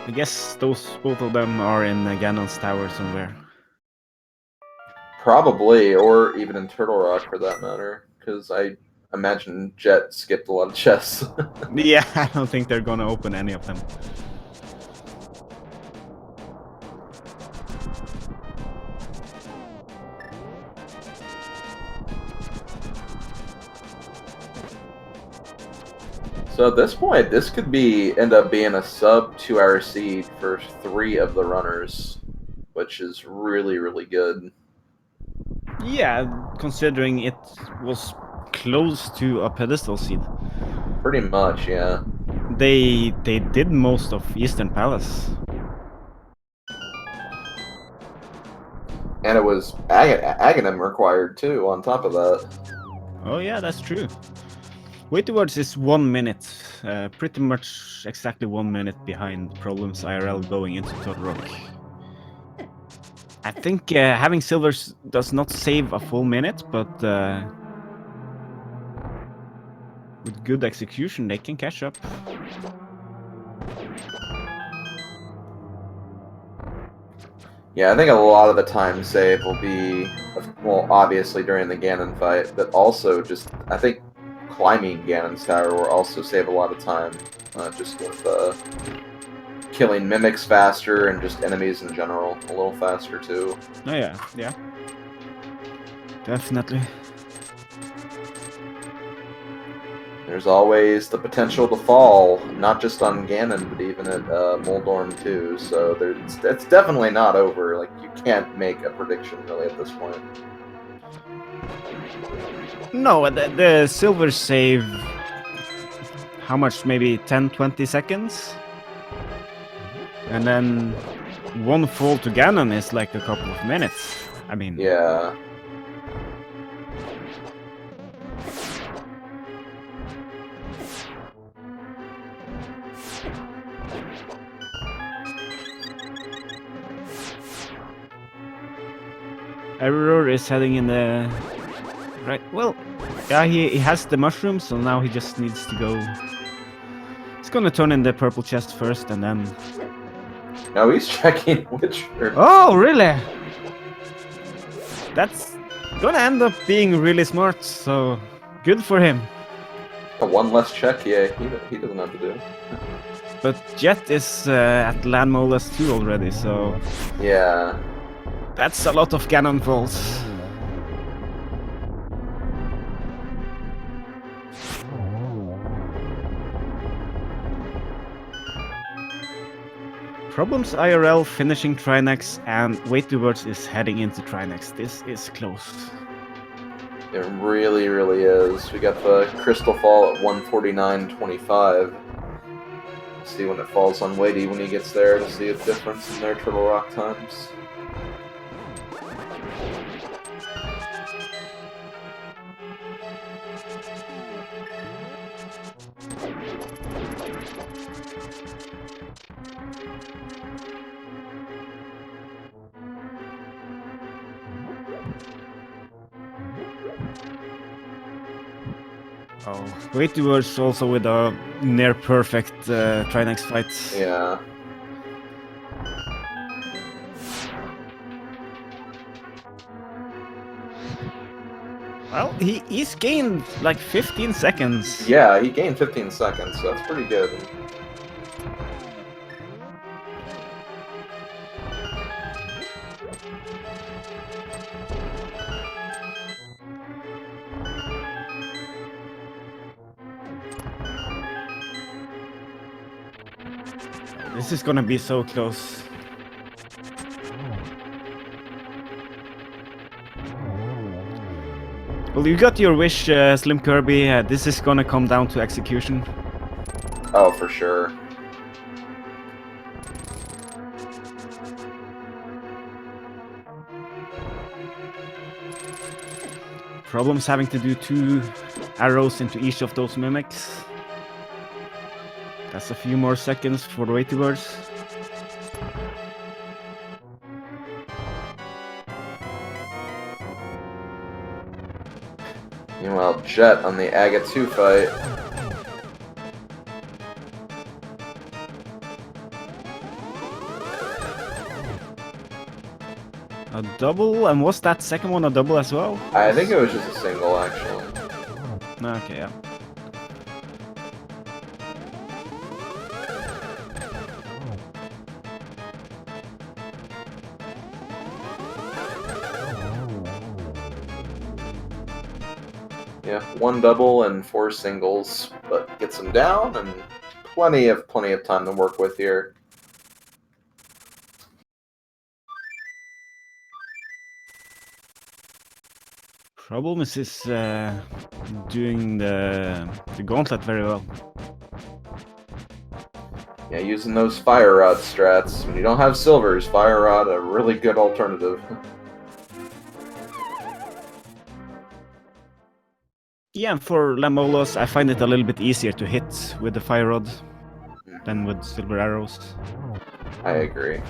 I guess both of them are in Ganon's tower somewhere. Probably, or even in Turtle Rock for that matter, because I imagine Jet skipped a lot of chests. Yeah, I don't think they're gonna open any of them. So at this point, this could end up being a sub 2-hour seed for 3 of the runners, which is really, really good. Yeah, considering it was close to a pedestal seed. Pretty much, yeah. They did most of Eastern Palace. And it was Aghanim required too, on top of that. Oh yeah, that's true. WeightyWords is 1 minute, pretty much exactly 1 minute behind ProblemsIRL going into Turtle Rock. I think having silvers does not save a full minute, but with good execution they can catch up. Yeah, I think a lot of the time save will be, well, obviously during the Ganon fight, but also just, I think climbing Ganon's tower will also save a lot of time, just with killing mimics faster and just enemies in general a little faster too. Oh yeah, definitely. There's always the potential to fall, not just on Ganon, but even at Moldorm too. So it's definitely not over. Like, you can't make a prediction really at this point. No, the silver save, how much? Maybe 10-20 seconds? And then 1 fall to Ganon is like a couple of minutes. I mean... Yeah. Eriror is heading in the... Right, well, yeah, he has the mushrooms, so now he just needs to go... He's gonna turn in the purple chest first, and then... No, he's checking which... Oh, really? That's gonna end up being really smart, so good for him. One less check, yeah, he doesn't have to do. But Jet is at Land Molest 2 already, so... Yeah. That's a lot of Ganon falls. ProblemsIRL finishing Trinex, and WeityWords is heading into Trinex. This is close. It really, really is. We got the Crystal Fall at 149.25. See when it falls on Weighty when he gets there to see a difference in their Turtle Rock times. Oh, WeityWords also with a near perfect try next fight. Yeah. Well, he's gained like 15 seconds. Yeah, he gained 15 seconds, so that's pretty good. This is gonna be so close. Well, you got your wish, Slim Kirby. This is gonna come down to execution. Oh, for sure. Problems having to do 2 arrows into each of those mimics. That's a few more seconds for the WeityWords. Meanwhile, Jet on the Aga 2 fight. A double, and was that second one a double as well? I think it was just a single, actually. Okay, yeah. Yeah, 1 double and 4 singles, but gets him down, and plenty of time to work with here. Problem is doing the gauntlet very well. Yeah, using those fire rod strats. When you don't have silvers, fire rod a really good alternative. Yeah, and for Lamolos, I find it a little bit easier to hit with the fire rod than with silver arrows. I agree.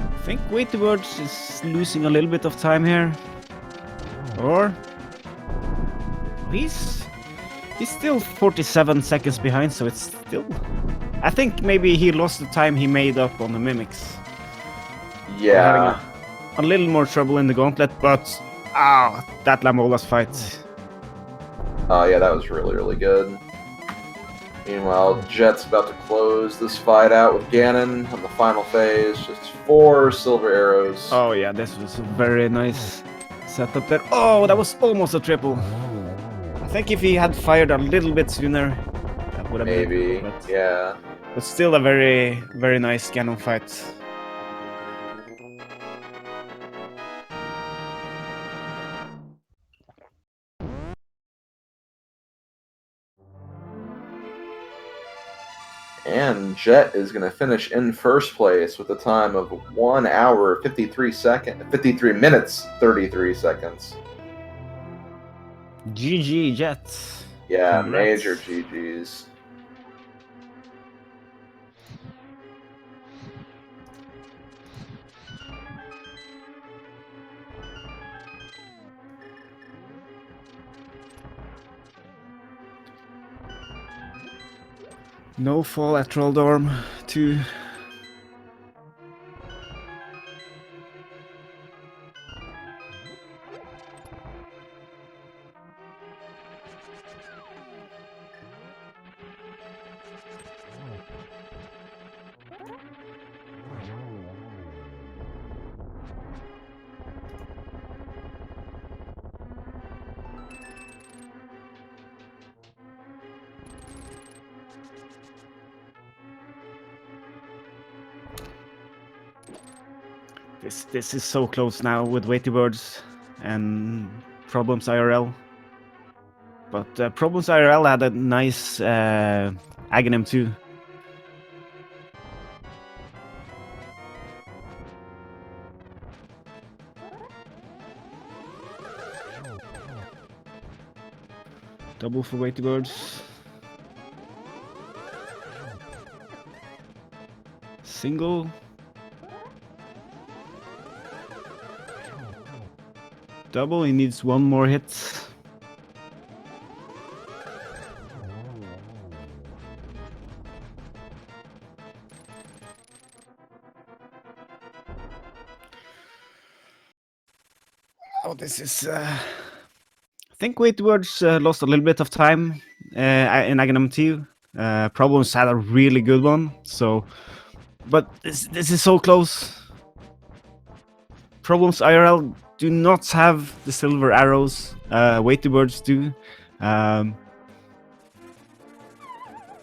I think WeityWords is losing a little bit of time here. Or he's still 47 seconds behind, so it's still... I think maybe he lost the time he made up on the mimics. Yeah. Having a little more trouble in the gauntlet, but that Lamola's fight. Oh yeah, that was really good. Meanwhile, Jet's about to close this fight out with Ganon on the final phase. Just 4 silver arrows. Oh yeah, this was a very nice setup there. Oh, that was almost a triple. I think if he had fired a little bit sooner, that would have maybe. Been but, yeah. But still a very nice Ganon fight. And Jet is going to finish in first place with a time of 1 hour, 53 minutes, 33 seconds. GG, Jet. Yeah, Congrats. major GGs. No fall at Trolldorm 2. This is so close now with WeityWords and ProblemsIRL. But ProblemsIRL had a nice Aghanim too. Double for WeityWords. Single. Double, he needs one more hit. Oh, this is... I think WeityWords lost a little bit of time in Aghanim 2. Problems had a really good one, so... But this is so close. ProblemsIRL do not have the silver arrows. WeityWords do.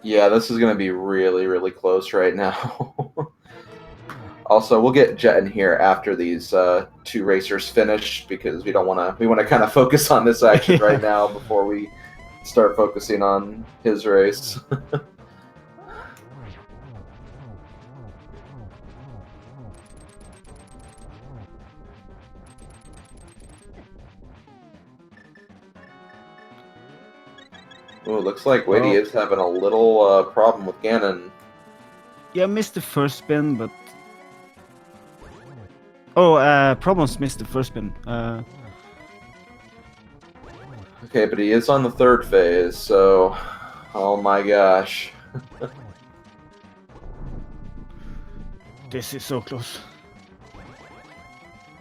Yeah, this is going to be really, really close right now. Also, we'll get Jet in here after these two racers finish because we don't want to. We want to kind of focus on this action right now before we start focusing on his race. Oh, looks like Weity is having a little problem with Ganon. Yeah, missed the first spin, but... Oh, Problems missed the first spin. Okay, but he is on the third phase, so... Oh my gosh. This is so close.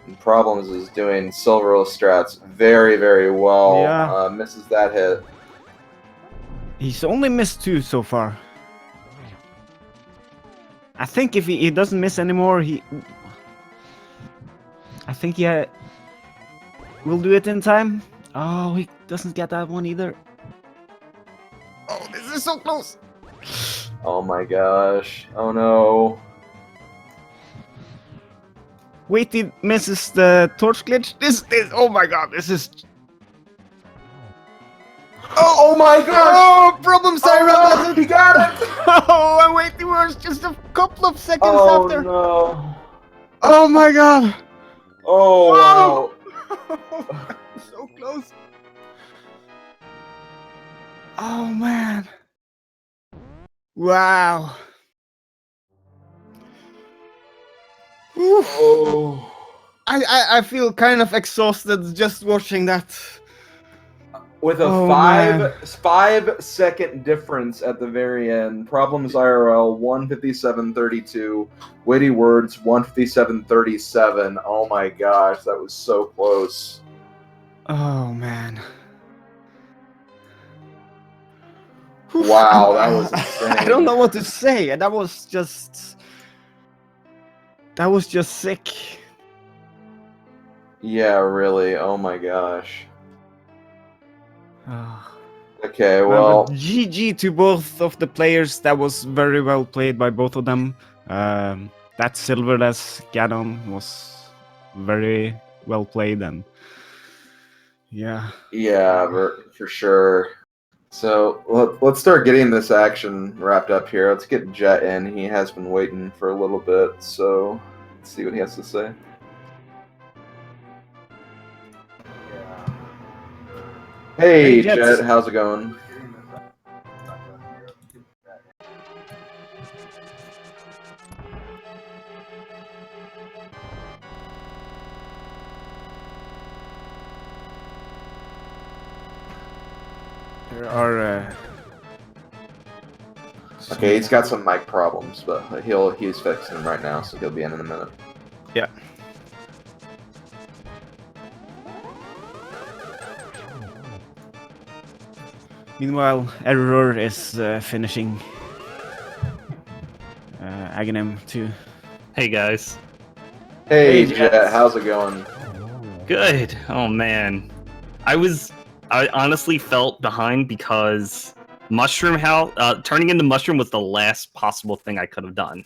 And Problems is doing silver strats very, very well. Yeah. Misses that hit. He's only missed 2 so far. I think if he doesn't miss anymore, I think he will do it in time. Oh, he doesn't get that one either. Oh, this is so close. Oh my gosh. Oh no. Weity misses the torch glitch. This oh my god, this is... Oh my gosh! Oh, ProblemsIRL! Oh, he got it! Oh, and WeityWords just a couple of seconds after. No. Oh my god! Oh wow! So close. Oh man! Wow! Oof. Oh. I feel kind of exhausted just watching that. With a 5-second difference at the very end, ProblemsIRL 157.32, WeityWords 157.37. Oh my gosh, that was so close. Oh man! Wow, that was insane. I don't know what to say. That was just sick. Yeah, really. Oh my gosh. Oh. Okay, well... GG to both of the players. That was very well played by both of them. That silverless Ganon was very well played, and yeah. Yeah, for sure. So let's start getting this action wrapped up here. Let's get Jet in. He has been waiting for a little bit, so let's see what he has to say. Hey, Jet, how's it going? There are... Okay, he's got some mic problems, but he's fixing them right now, so he'll be in a minute. Yeah. Meanwhile, Error is finishing Aghanim too. Hey guys. Hey Jet, how's it going? Good. Oh man, I honestly felt behind because turning into Mushroom was the last possible thing I could have done,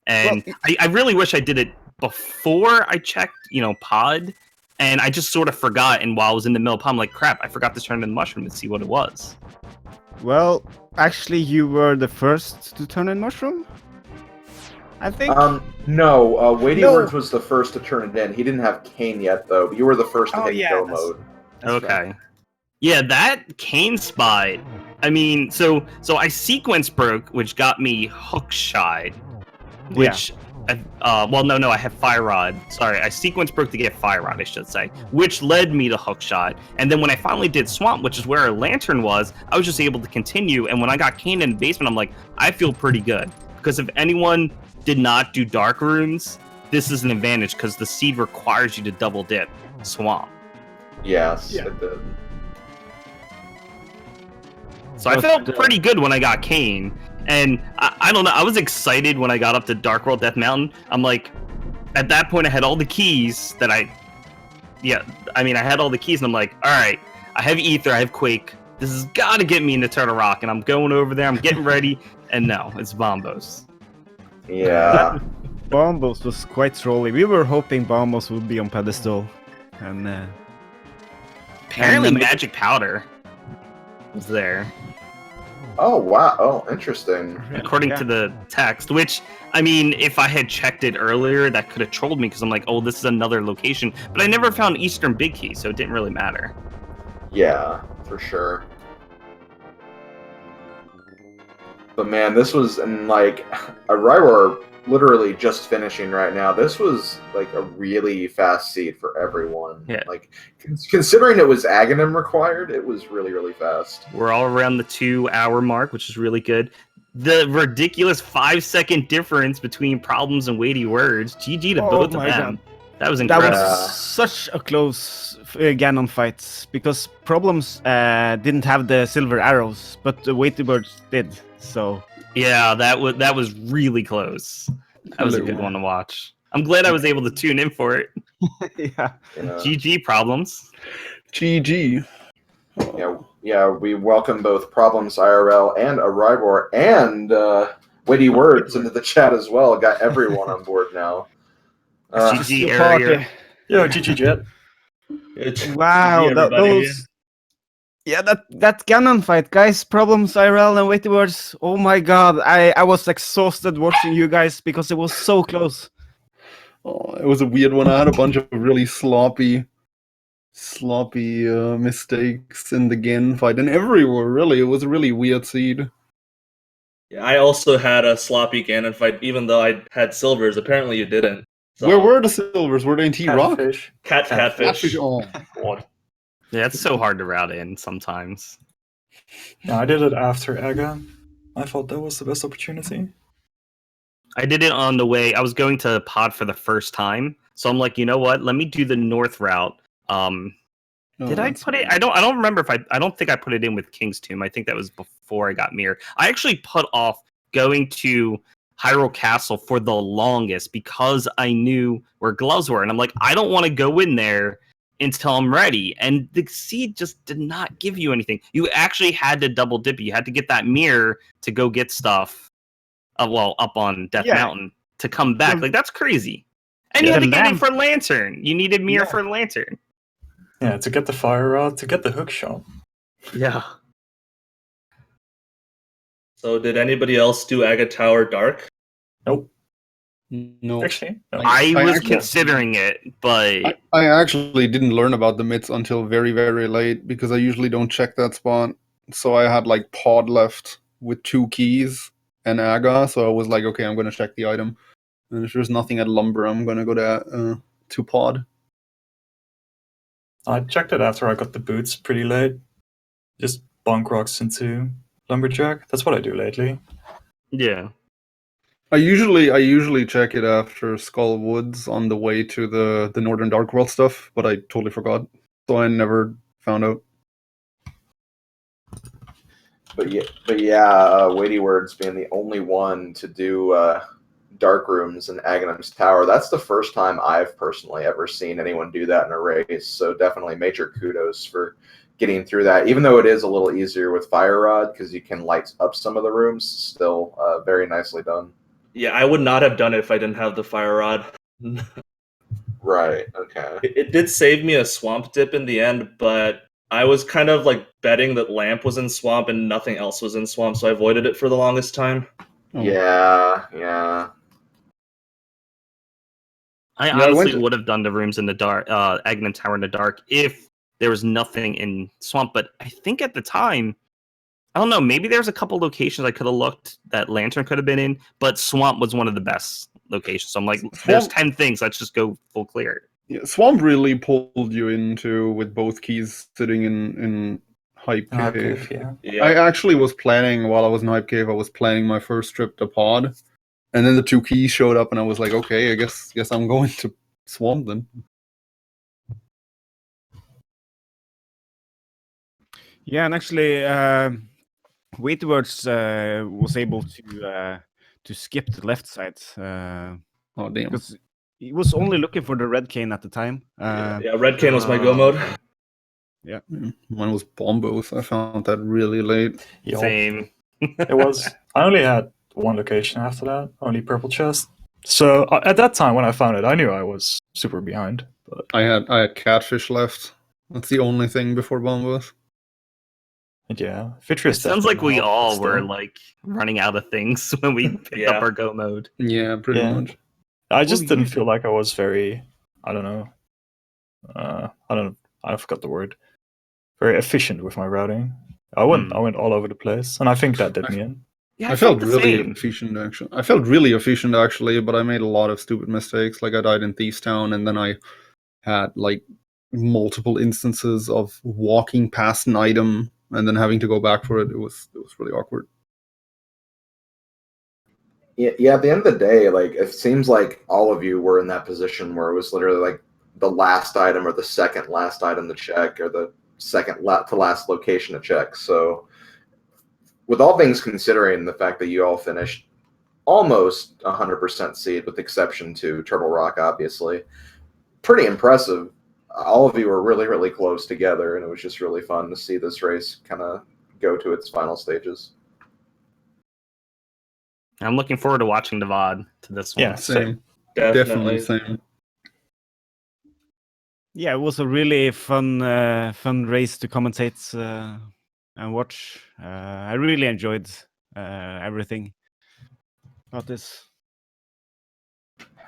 and I really wish I did it before I checked, Pod, and I just sort of forgot. And while I was in the middle of I'm like, crap, I forgot to turn in the mushroom and see what it was. Well, actually, you were the first to turn in mushroom, I think. No, WeityWords was the first to turn it in. He didn't have Kane yet, though. You were the first to hit go mode. Okay. Right. Yeah, that Kane spot. I mean, so I sequence broke, which got me hook shot. Which, well, no, I have fire rod. Sorry, I sequence broke to get fire rod, I should say, which led me to hook shot. And then when I finally did swamp, which is where our lantern was, I was just able to continue. And when I got Kane in the basement, I'm like, I feel pretty good, because if anyone did not do dark rooms, this is an advantage because the seed requires you to double dip swamp. Yes, it did. So I felt pretty good when I got Kane. And I don't know, I was excited when I got up to Dark World Death Mountain. I'm like, at that point I had all the keys that I had all the keys and I'm like, alright, I have Ether, I have Quake. This has got to get me into Turtle Rock. And I'm going over there, I'm getting ready. And no, it's Bombos. Yeah. Bombos was quite trolly. We were hoping Bombos would be on pedestal. And apparently Magic Powder was there. Oh, wow. Oh, interesting. According to the text, which, I mean, if I had checked it earlier, that could have trolled me, because I'm like, oh, this is another location. But I never found Eastern Big Key, so it didn't really matter. Yeah, for sure. But man, this was, and like, Eriror literally just finishing right now. This was like a really fast seed for everyone. Yeah. Like, considering it was Aghanim required, it was really, really fast. We're all around the 2-hour mark, which is really good. The ridiculous 5-second difference between Problems and WeityWords. GG to both of them. God. That was incredible. That was such a close Ganon fight, because Problems didn't have the silver arrows, but the WeityWords did. So yeah, that was really close. That was a good one to watch. I'm glad I was able to tune in for it. Yeah. GG Problems. GG. Yeah. We welcome both ProblemsIRL and Eriror and WeityWords into the chat as well. Got everyone on board now. GG Area. Yo, GG Jet. Wow, those. Yeah, that Ganon fight, guys. ProblemsIRL and WeityWords. Oh my god, I was exhausted watching you guys because it was so close. Oh, it was a weird one. I had a bunch of really sloppy mistakes in the Ganon fight, and everywhere, really. It was a really weird seed. Yeah, I also had a sloppy Ganon fight, even though I had silvers. Apparently you didn't. So. Where were the silvers? Were they in T-Rock? Catfish. Oh. What? Yeah, it's so hard to route in sometimes. No, I did it after Aga. I thought that was the best opportunity. I did it on the way. I was going to pod for the first time, so I'm like, you know what? Let me do the north route. Did I put it? I don't remember if I don't think I put it in with King's Tomb. I think that was before I got Mirror. I actually put off going to Hyrule Castle for the longest because I knew where gloves were, and I'm like, I don't want to go in there until I'm ready. And the seed just did not give you anything. You actually had to double dip. You had to get that mirror to go get stuff. Up on Death Mountain to come back. Like, that's crazy. And you had to get it for Lantern. You needed mirror for Lantern. Yeah, to get the fire rod, to get the hook shot. Yeah. So did anybody else do Aga Tower Dark? Nope. No. Actually, no. I was considering it, but I actually didn't learn about the mids until very, very late, because I usually don't check that spot. So I had like pod left with 2 keys and Aga, so I was like, okay, I'm going to check the item. And if there's nothing at Lumber, I'm going to go to pod. I checked it after I got the boots pretty late. Just bonk rocks into Lumberjack. That's what I do lately. yeah. I usually check it after Skull Woods on the way to the Northern Dark World stuff, but I totally forgot, so I never found out. But yeah, WeityWords being the only one to do dark rooms in Aghanim's Tower. That's the first time I've personally ever seen anyone do that in a race. So definitely major kudos for getting through that. Even though it is a little easier with Fire Rod because you can light up some of the rooms, still very nicely done. Yeah, I would not have done it if I didn't have the fire rod. Right. Okay. It did save me a swamp dip in the end, but I was kind of like betting that lamp was in swamp and nothing else was in swamp, so I avoided it for the longest time. Oh. Yeah. I honestly would have done the rooms in the dark, Aghanim Tower in the dark, if there was nothing in swamp. But I think at the time, I don't know, maybe there's a couple locations I could have looked that Lantern could have been in, but swamp was one of the best locations. So I'm like, there's 10 things, let's just go full clear. Yeah, swamp really pulled you into with both keys sitting in Hype Cave. Yeah. I actually was planning while I was in Hype Cave. I was planning my first trip to Pod. And then the 2 keys showed up, and I was like, okay, I guess I'm going to Swamp then. Yeah, and actually, WeightyWords was able to skip the left side. Oh, damn. Because he was only looking for the red cane at the time. Yeah, red cane was my go mode. Yeah. Mine was Bombos. I found that really late. Yep. Same. It was. I only had one location after that, only purple chest. So at that time when I found it, I knew I was super behind. But I had catfish left. That's the only thing before Bombos. yeah, It sounds like we all were like running out of things when we picked up our go mode. Yeah, pretty much. I just didn't feel like I was very, I don't know. I forgot the word. Very efficient with my routing. I went all over the place, and I think that did me in. Yeah, I felt really efficient actually. I felt really efficient actually, but I made a lot of stupid mistakes. Like I died in Thieves Town, and then I had like multiple instances of walking past an item and then having to go back for it. It was really awkward. Yeah, at the end of the day, like it seems like all of you were in that position where it was literally like the last item or the second last item to check or the second to last location to check. So with all things considering, the fact that you all finished almost 100% seed with exception to Turtle Rock, obviously, pretty impressive. All of you were really, really close together, and it was just really fun to see this race kind of go to its final stages. I'm looking forward to watching the VOD to this one. Yeah, same. Definitely same. Yeah, it was a really fun race to commentate and watch. I really enjoyed everything about this.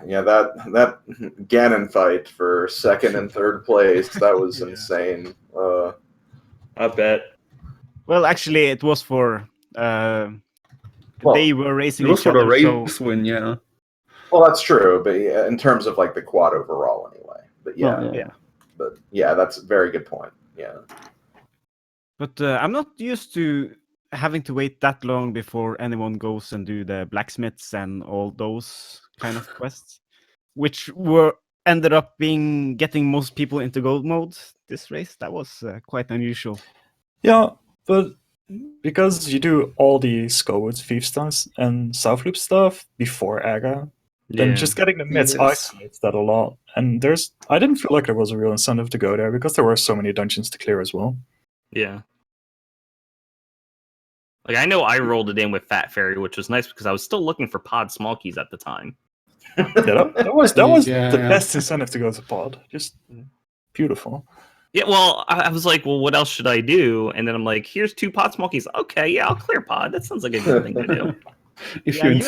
Yeah, that Ganon fight for second and third place, that was insane. I bet. Well, actually, it was for they were racing. It was each for the other, race win, yeah. Well, that's true, but yeah, in terms of like the quad overall, anyway. But but yeah, that's a very good point. Yeah. But I'm not used to having to wait that long before anyone goes and do the blacksmiths and all those kind of quests, which ended up getting most people into gold mode this race. That was quite unusual. Yeah, but because you do all the Skowoods, Thiefstones, and South Loop stuff before Aga, then just getting the mids isolates that a lot. And I didn't feel like there was a real incentive to go there because there were so many dungeons to clear as well. Yeah. Like I know I rolled it in with Fat Fairy, which was nice because I was still looking for pod small keys at the time. That was the best incentive to go to pod. Just beautiful. Yeah, well, I was like, well, what else should I do? And then I'm like, here's 2 pod small keys. Okay, yeah, I'll clear pod. That sounds like a good thing to do. You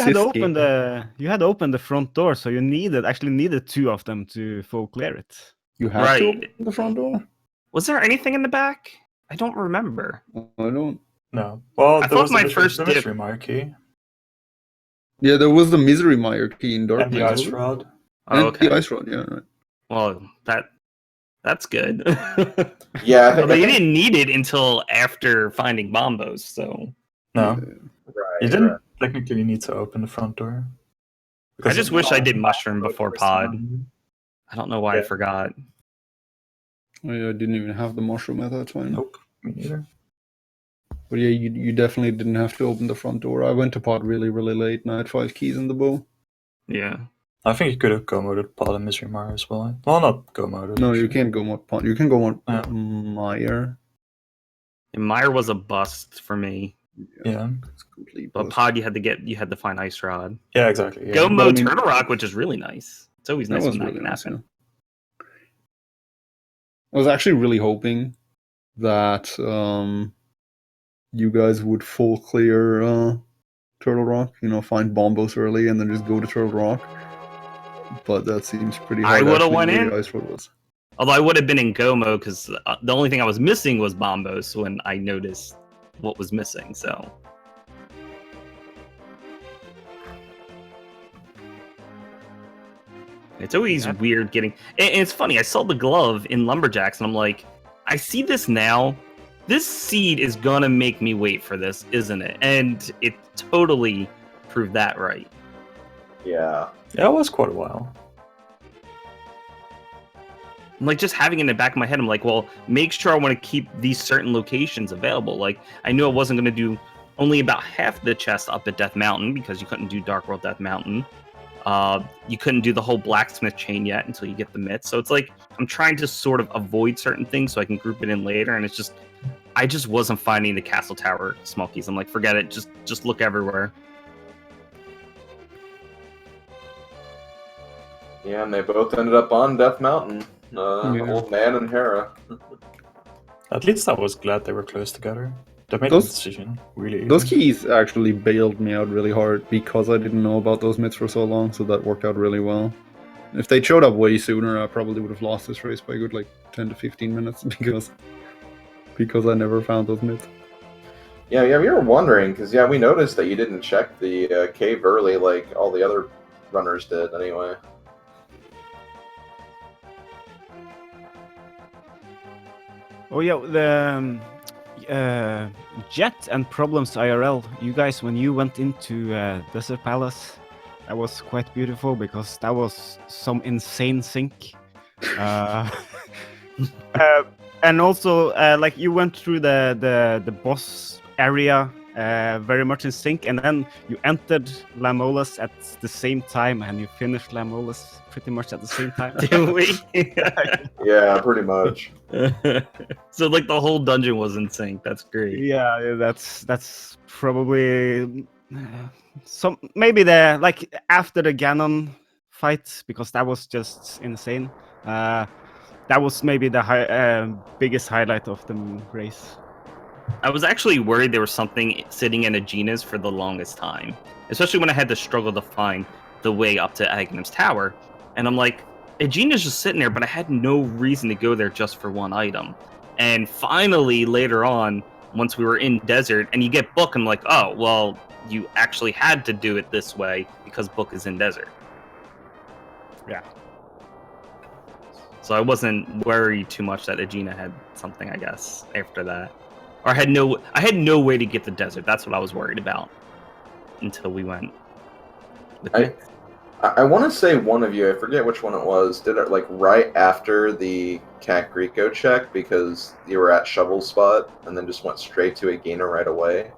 had to open the front door, so you actually needed 2 of them to full clear it. You had to open the front door? Was there anything in the back? I don't remember. I don't. No. Well, I thought my first dip. Misery Mire key. Yeah, there was the Misery Mire key in Dark. And the Ice Rod. Oh, okay. The Ice Rod, yeah, right. Well, that's good. Yeah. Although you didn't need it until after finding Bombos, so... No. Right. You didn't technically need to open the front door. I just wish I did Mushroom before pod. I don't know why I forgot. I didn't even have the Mushroom at that time. Nope, me neither. But yeah, you definitely didn't have to open the front door. I went to pod really, really late, and I had 5 keys in the bow. Yeah. I think you could have go-moded pod and Misery Mire as well. Well, not go-moded. No, you can't go mod pod. You can go mod Mire. And Mire was a bust for me. Yeah. It's complete But bust. pod, you had to find Ice Rod. Yeah, exactly. Yeah. Go mode Turtle Rock, which is really nice. It's always nice when that really can nice, happen. I was actually really hoping that you guys would full clear Turtle Rock. Find Bombos early and then just go to Turtle Rock. But that seems pretty hard. I would have went where in. the ice road was. Although I would have been in Go mode because the only thing I was missing was Bombos when I noticed what was missing. So. It's always weird getting. And it's funny. I saw the glove in Lumberjacks, and I'm like, I see this now. This seed is gonna make me wait for this, isn't it? And it totally proved that right. Yeah. Yeah, it was quite a while. I'm like, just having it in the back of my head, I'm like, well, make sure I want to keep these certain locations available. Like, I knew I wasn't gonna do only about half the chest up at Death Mountain because you couldn't do Dark World Death Mountain. You couldn't do the whole blacksmith chain yet until you get the myth. So it's like I'm trying to sort of avoid certain things so I can group it in later. And it's just I just wasn't finding the Castle Tower small keys. I'm like, forget it. Just look everywhere. Yeah, and they both ended up on Death Mountain. Old Man and Hera. At least I was glad they were close together. That made the decision really easy. Those keys actually bailed me out really hard because I didn't know about those myths for so long, so that worked out really well. If they showed up way sooner, I probably would have lost this race by a good 10 to 15 minutes because I never found those myths. Yeah, we were wondering because we noticed that you didn't check the cave early like all the other runners did anyway. Oh yeah, the Jet and ProblemsIRL. You guys, when you went into Desert Palace, that was quite beautiful because that was some insane sync. And also, you went through the boss area very much in sync, and then you entered Lamolas at the same time, and you finished Lamolas pretty much at the same time. Did we? Yeah, pretty much. So the whole dungeon was in sync. That's great. Yeah, that's probably maybe after the Ganon fight, because that was just insane. That was maybe the biggest highlight of the race. I was actually worried there was something sitting in Aghanim for the longest time, especially when I had to struggle to find the way up to Aghanim's tower. And I'm like, Aghanim's just sitting there, but I had no reason to go there just for one item. And finally, later on, once we were in desert, and you get Book, I'm like, oh, well, you actually had to do it this way because Book is in desert. Yeah. So I wasn't worried too much that Aghanim had something, I guess, after that. Or I had no way to get the desert. That's what I was worried about until we went. I want to say one of you, I forget which one it was, did it right after the Kakriko check because you were at Shovel Spot and then just went straight to Aghanim right away.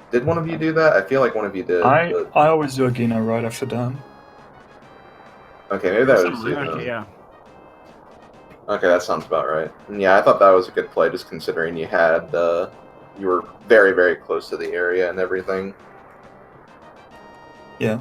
Did one of you do that? I feel like one of you did. I always do Aghanim right after that. Okay, maybe that was you. Okay, yeah. Okay, that sounds about right. And yeah, I thought that was a good play, just considering you had you were very, very close to the area and everything. Yeah.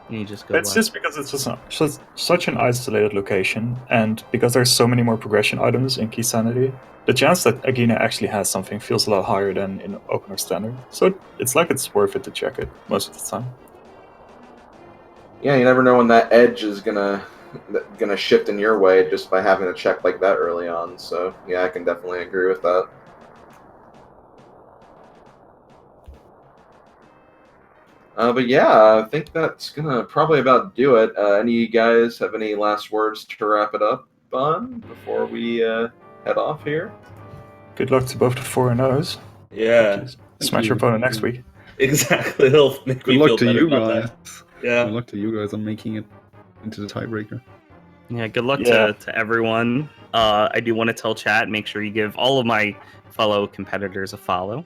You just go. It's just because it's just such an isolated location, and because there's so many more progression items in Keysanity, the chance that Aghanim actually has something feels a lot higher than in Open or Standard. So it's it's worth it to check it most of the time. Yeah, you never know when that edge is gonna shift in your way just by having a check like that early on. So yeah, I can definitely agree with that. But yeah, I think that's gonna probably about do it. Any of you guys have any last words to wrap it up on before we head off here? Good luck to both the 4-0s. Yeah. Smash your opponent next week. Exactly. It'll make me Good luck feel to better you about guys. that. Yeah. Good luck to you guys on making it into the tiebreaker. Yeah, good luck to everyone. I do want to tell chat, make sure you give all of my fellow competitors a follow.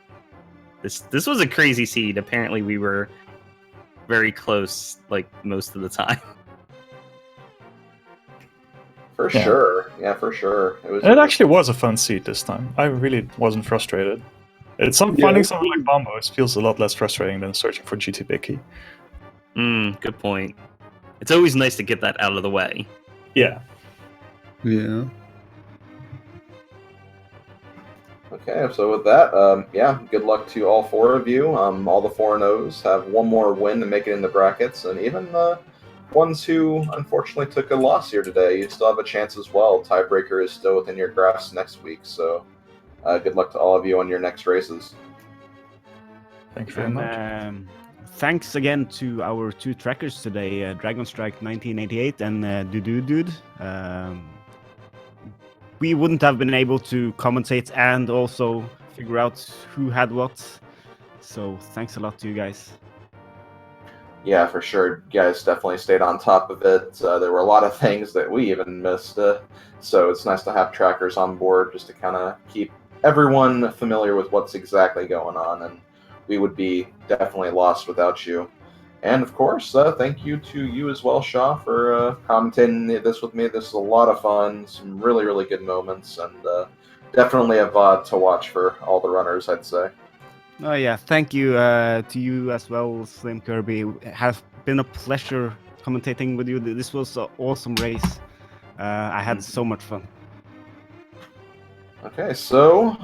This was a crazy seed. Apparently we were very close most of the time. For sure. Yeah, for sure. It actually was a fun seed this time. I really wasn't frustrated. Finding something like Bombos feels a lot less frustrating than searching for GT Picky. Good point. It's always nice to get that out of the way. Yeah. Yeah. Okay, so with that, yeah, good luck to all 4 of you. All the 4-0s have one more win to make it in the brackets, and even ones who unfortunately took a loss here today, you still have a chance as well. Tiebreaker is still within your grasp next week, so good luck to all of you on your next races. Thank you very much. Thanks again to our 2 trackers today, Dragonstrike 1988 and Dude. We wouldn't have been able to commentate and also figure out who had what. So thanks a lot to you guys. Yeah, for sure. You guys definitely stayed on top of it. There were a lot of things that we even missed. So it's nice to have trackers on board just to kind of keep everyone familiar with what's exactly going on. And we would be definitely lost without you. And of course, thank you to you as well, Shaw, for commentating this with me. This is a lot of fun, some really, really good moments, and definitely a VOD to watch for all the runners, I'd say. Oh yeah, thank you to you as well, Slim Kirby. It has been a pleasure commentating with you. This was an awesome race. I had so much fun. Okay, so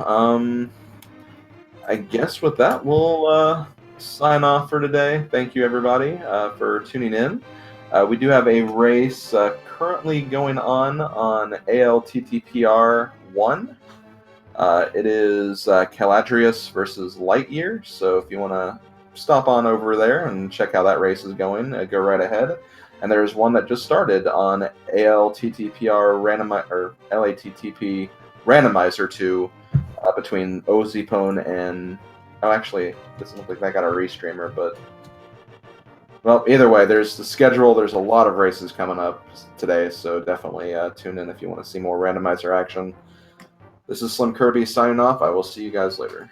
I guess with that, we'll sign off for today. Thank you, everybody, for tuning in. We do have a race currently going on ALTTPR 1. It is Caladrius versus Lightyear, so if you want to stop on over there and check how that race is going, go right ahead. And there's one that just started on ALTTPR LATTP Randomizer 2 between Ozipone and... Oh, actually, it doesn't look like that got a restreamer, but... Well, either way, there's the schedule. There's a lot of races coming up today, so definitely tune in if you want to see more randomizer action. This is Slim Kirby signing off. I will see you guys later.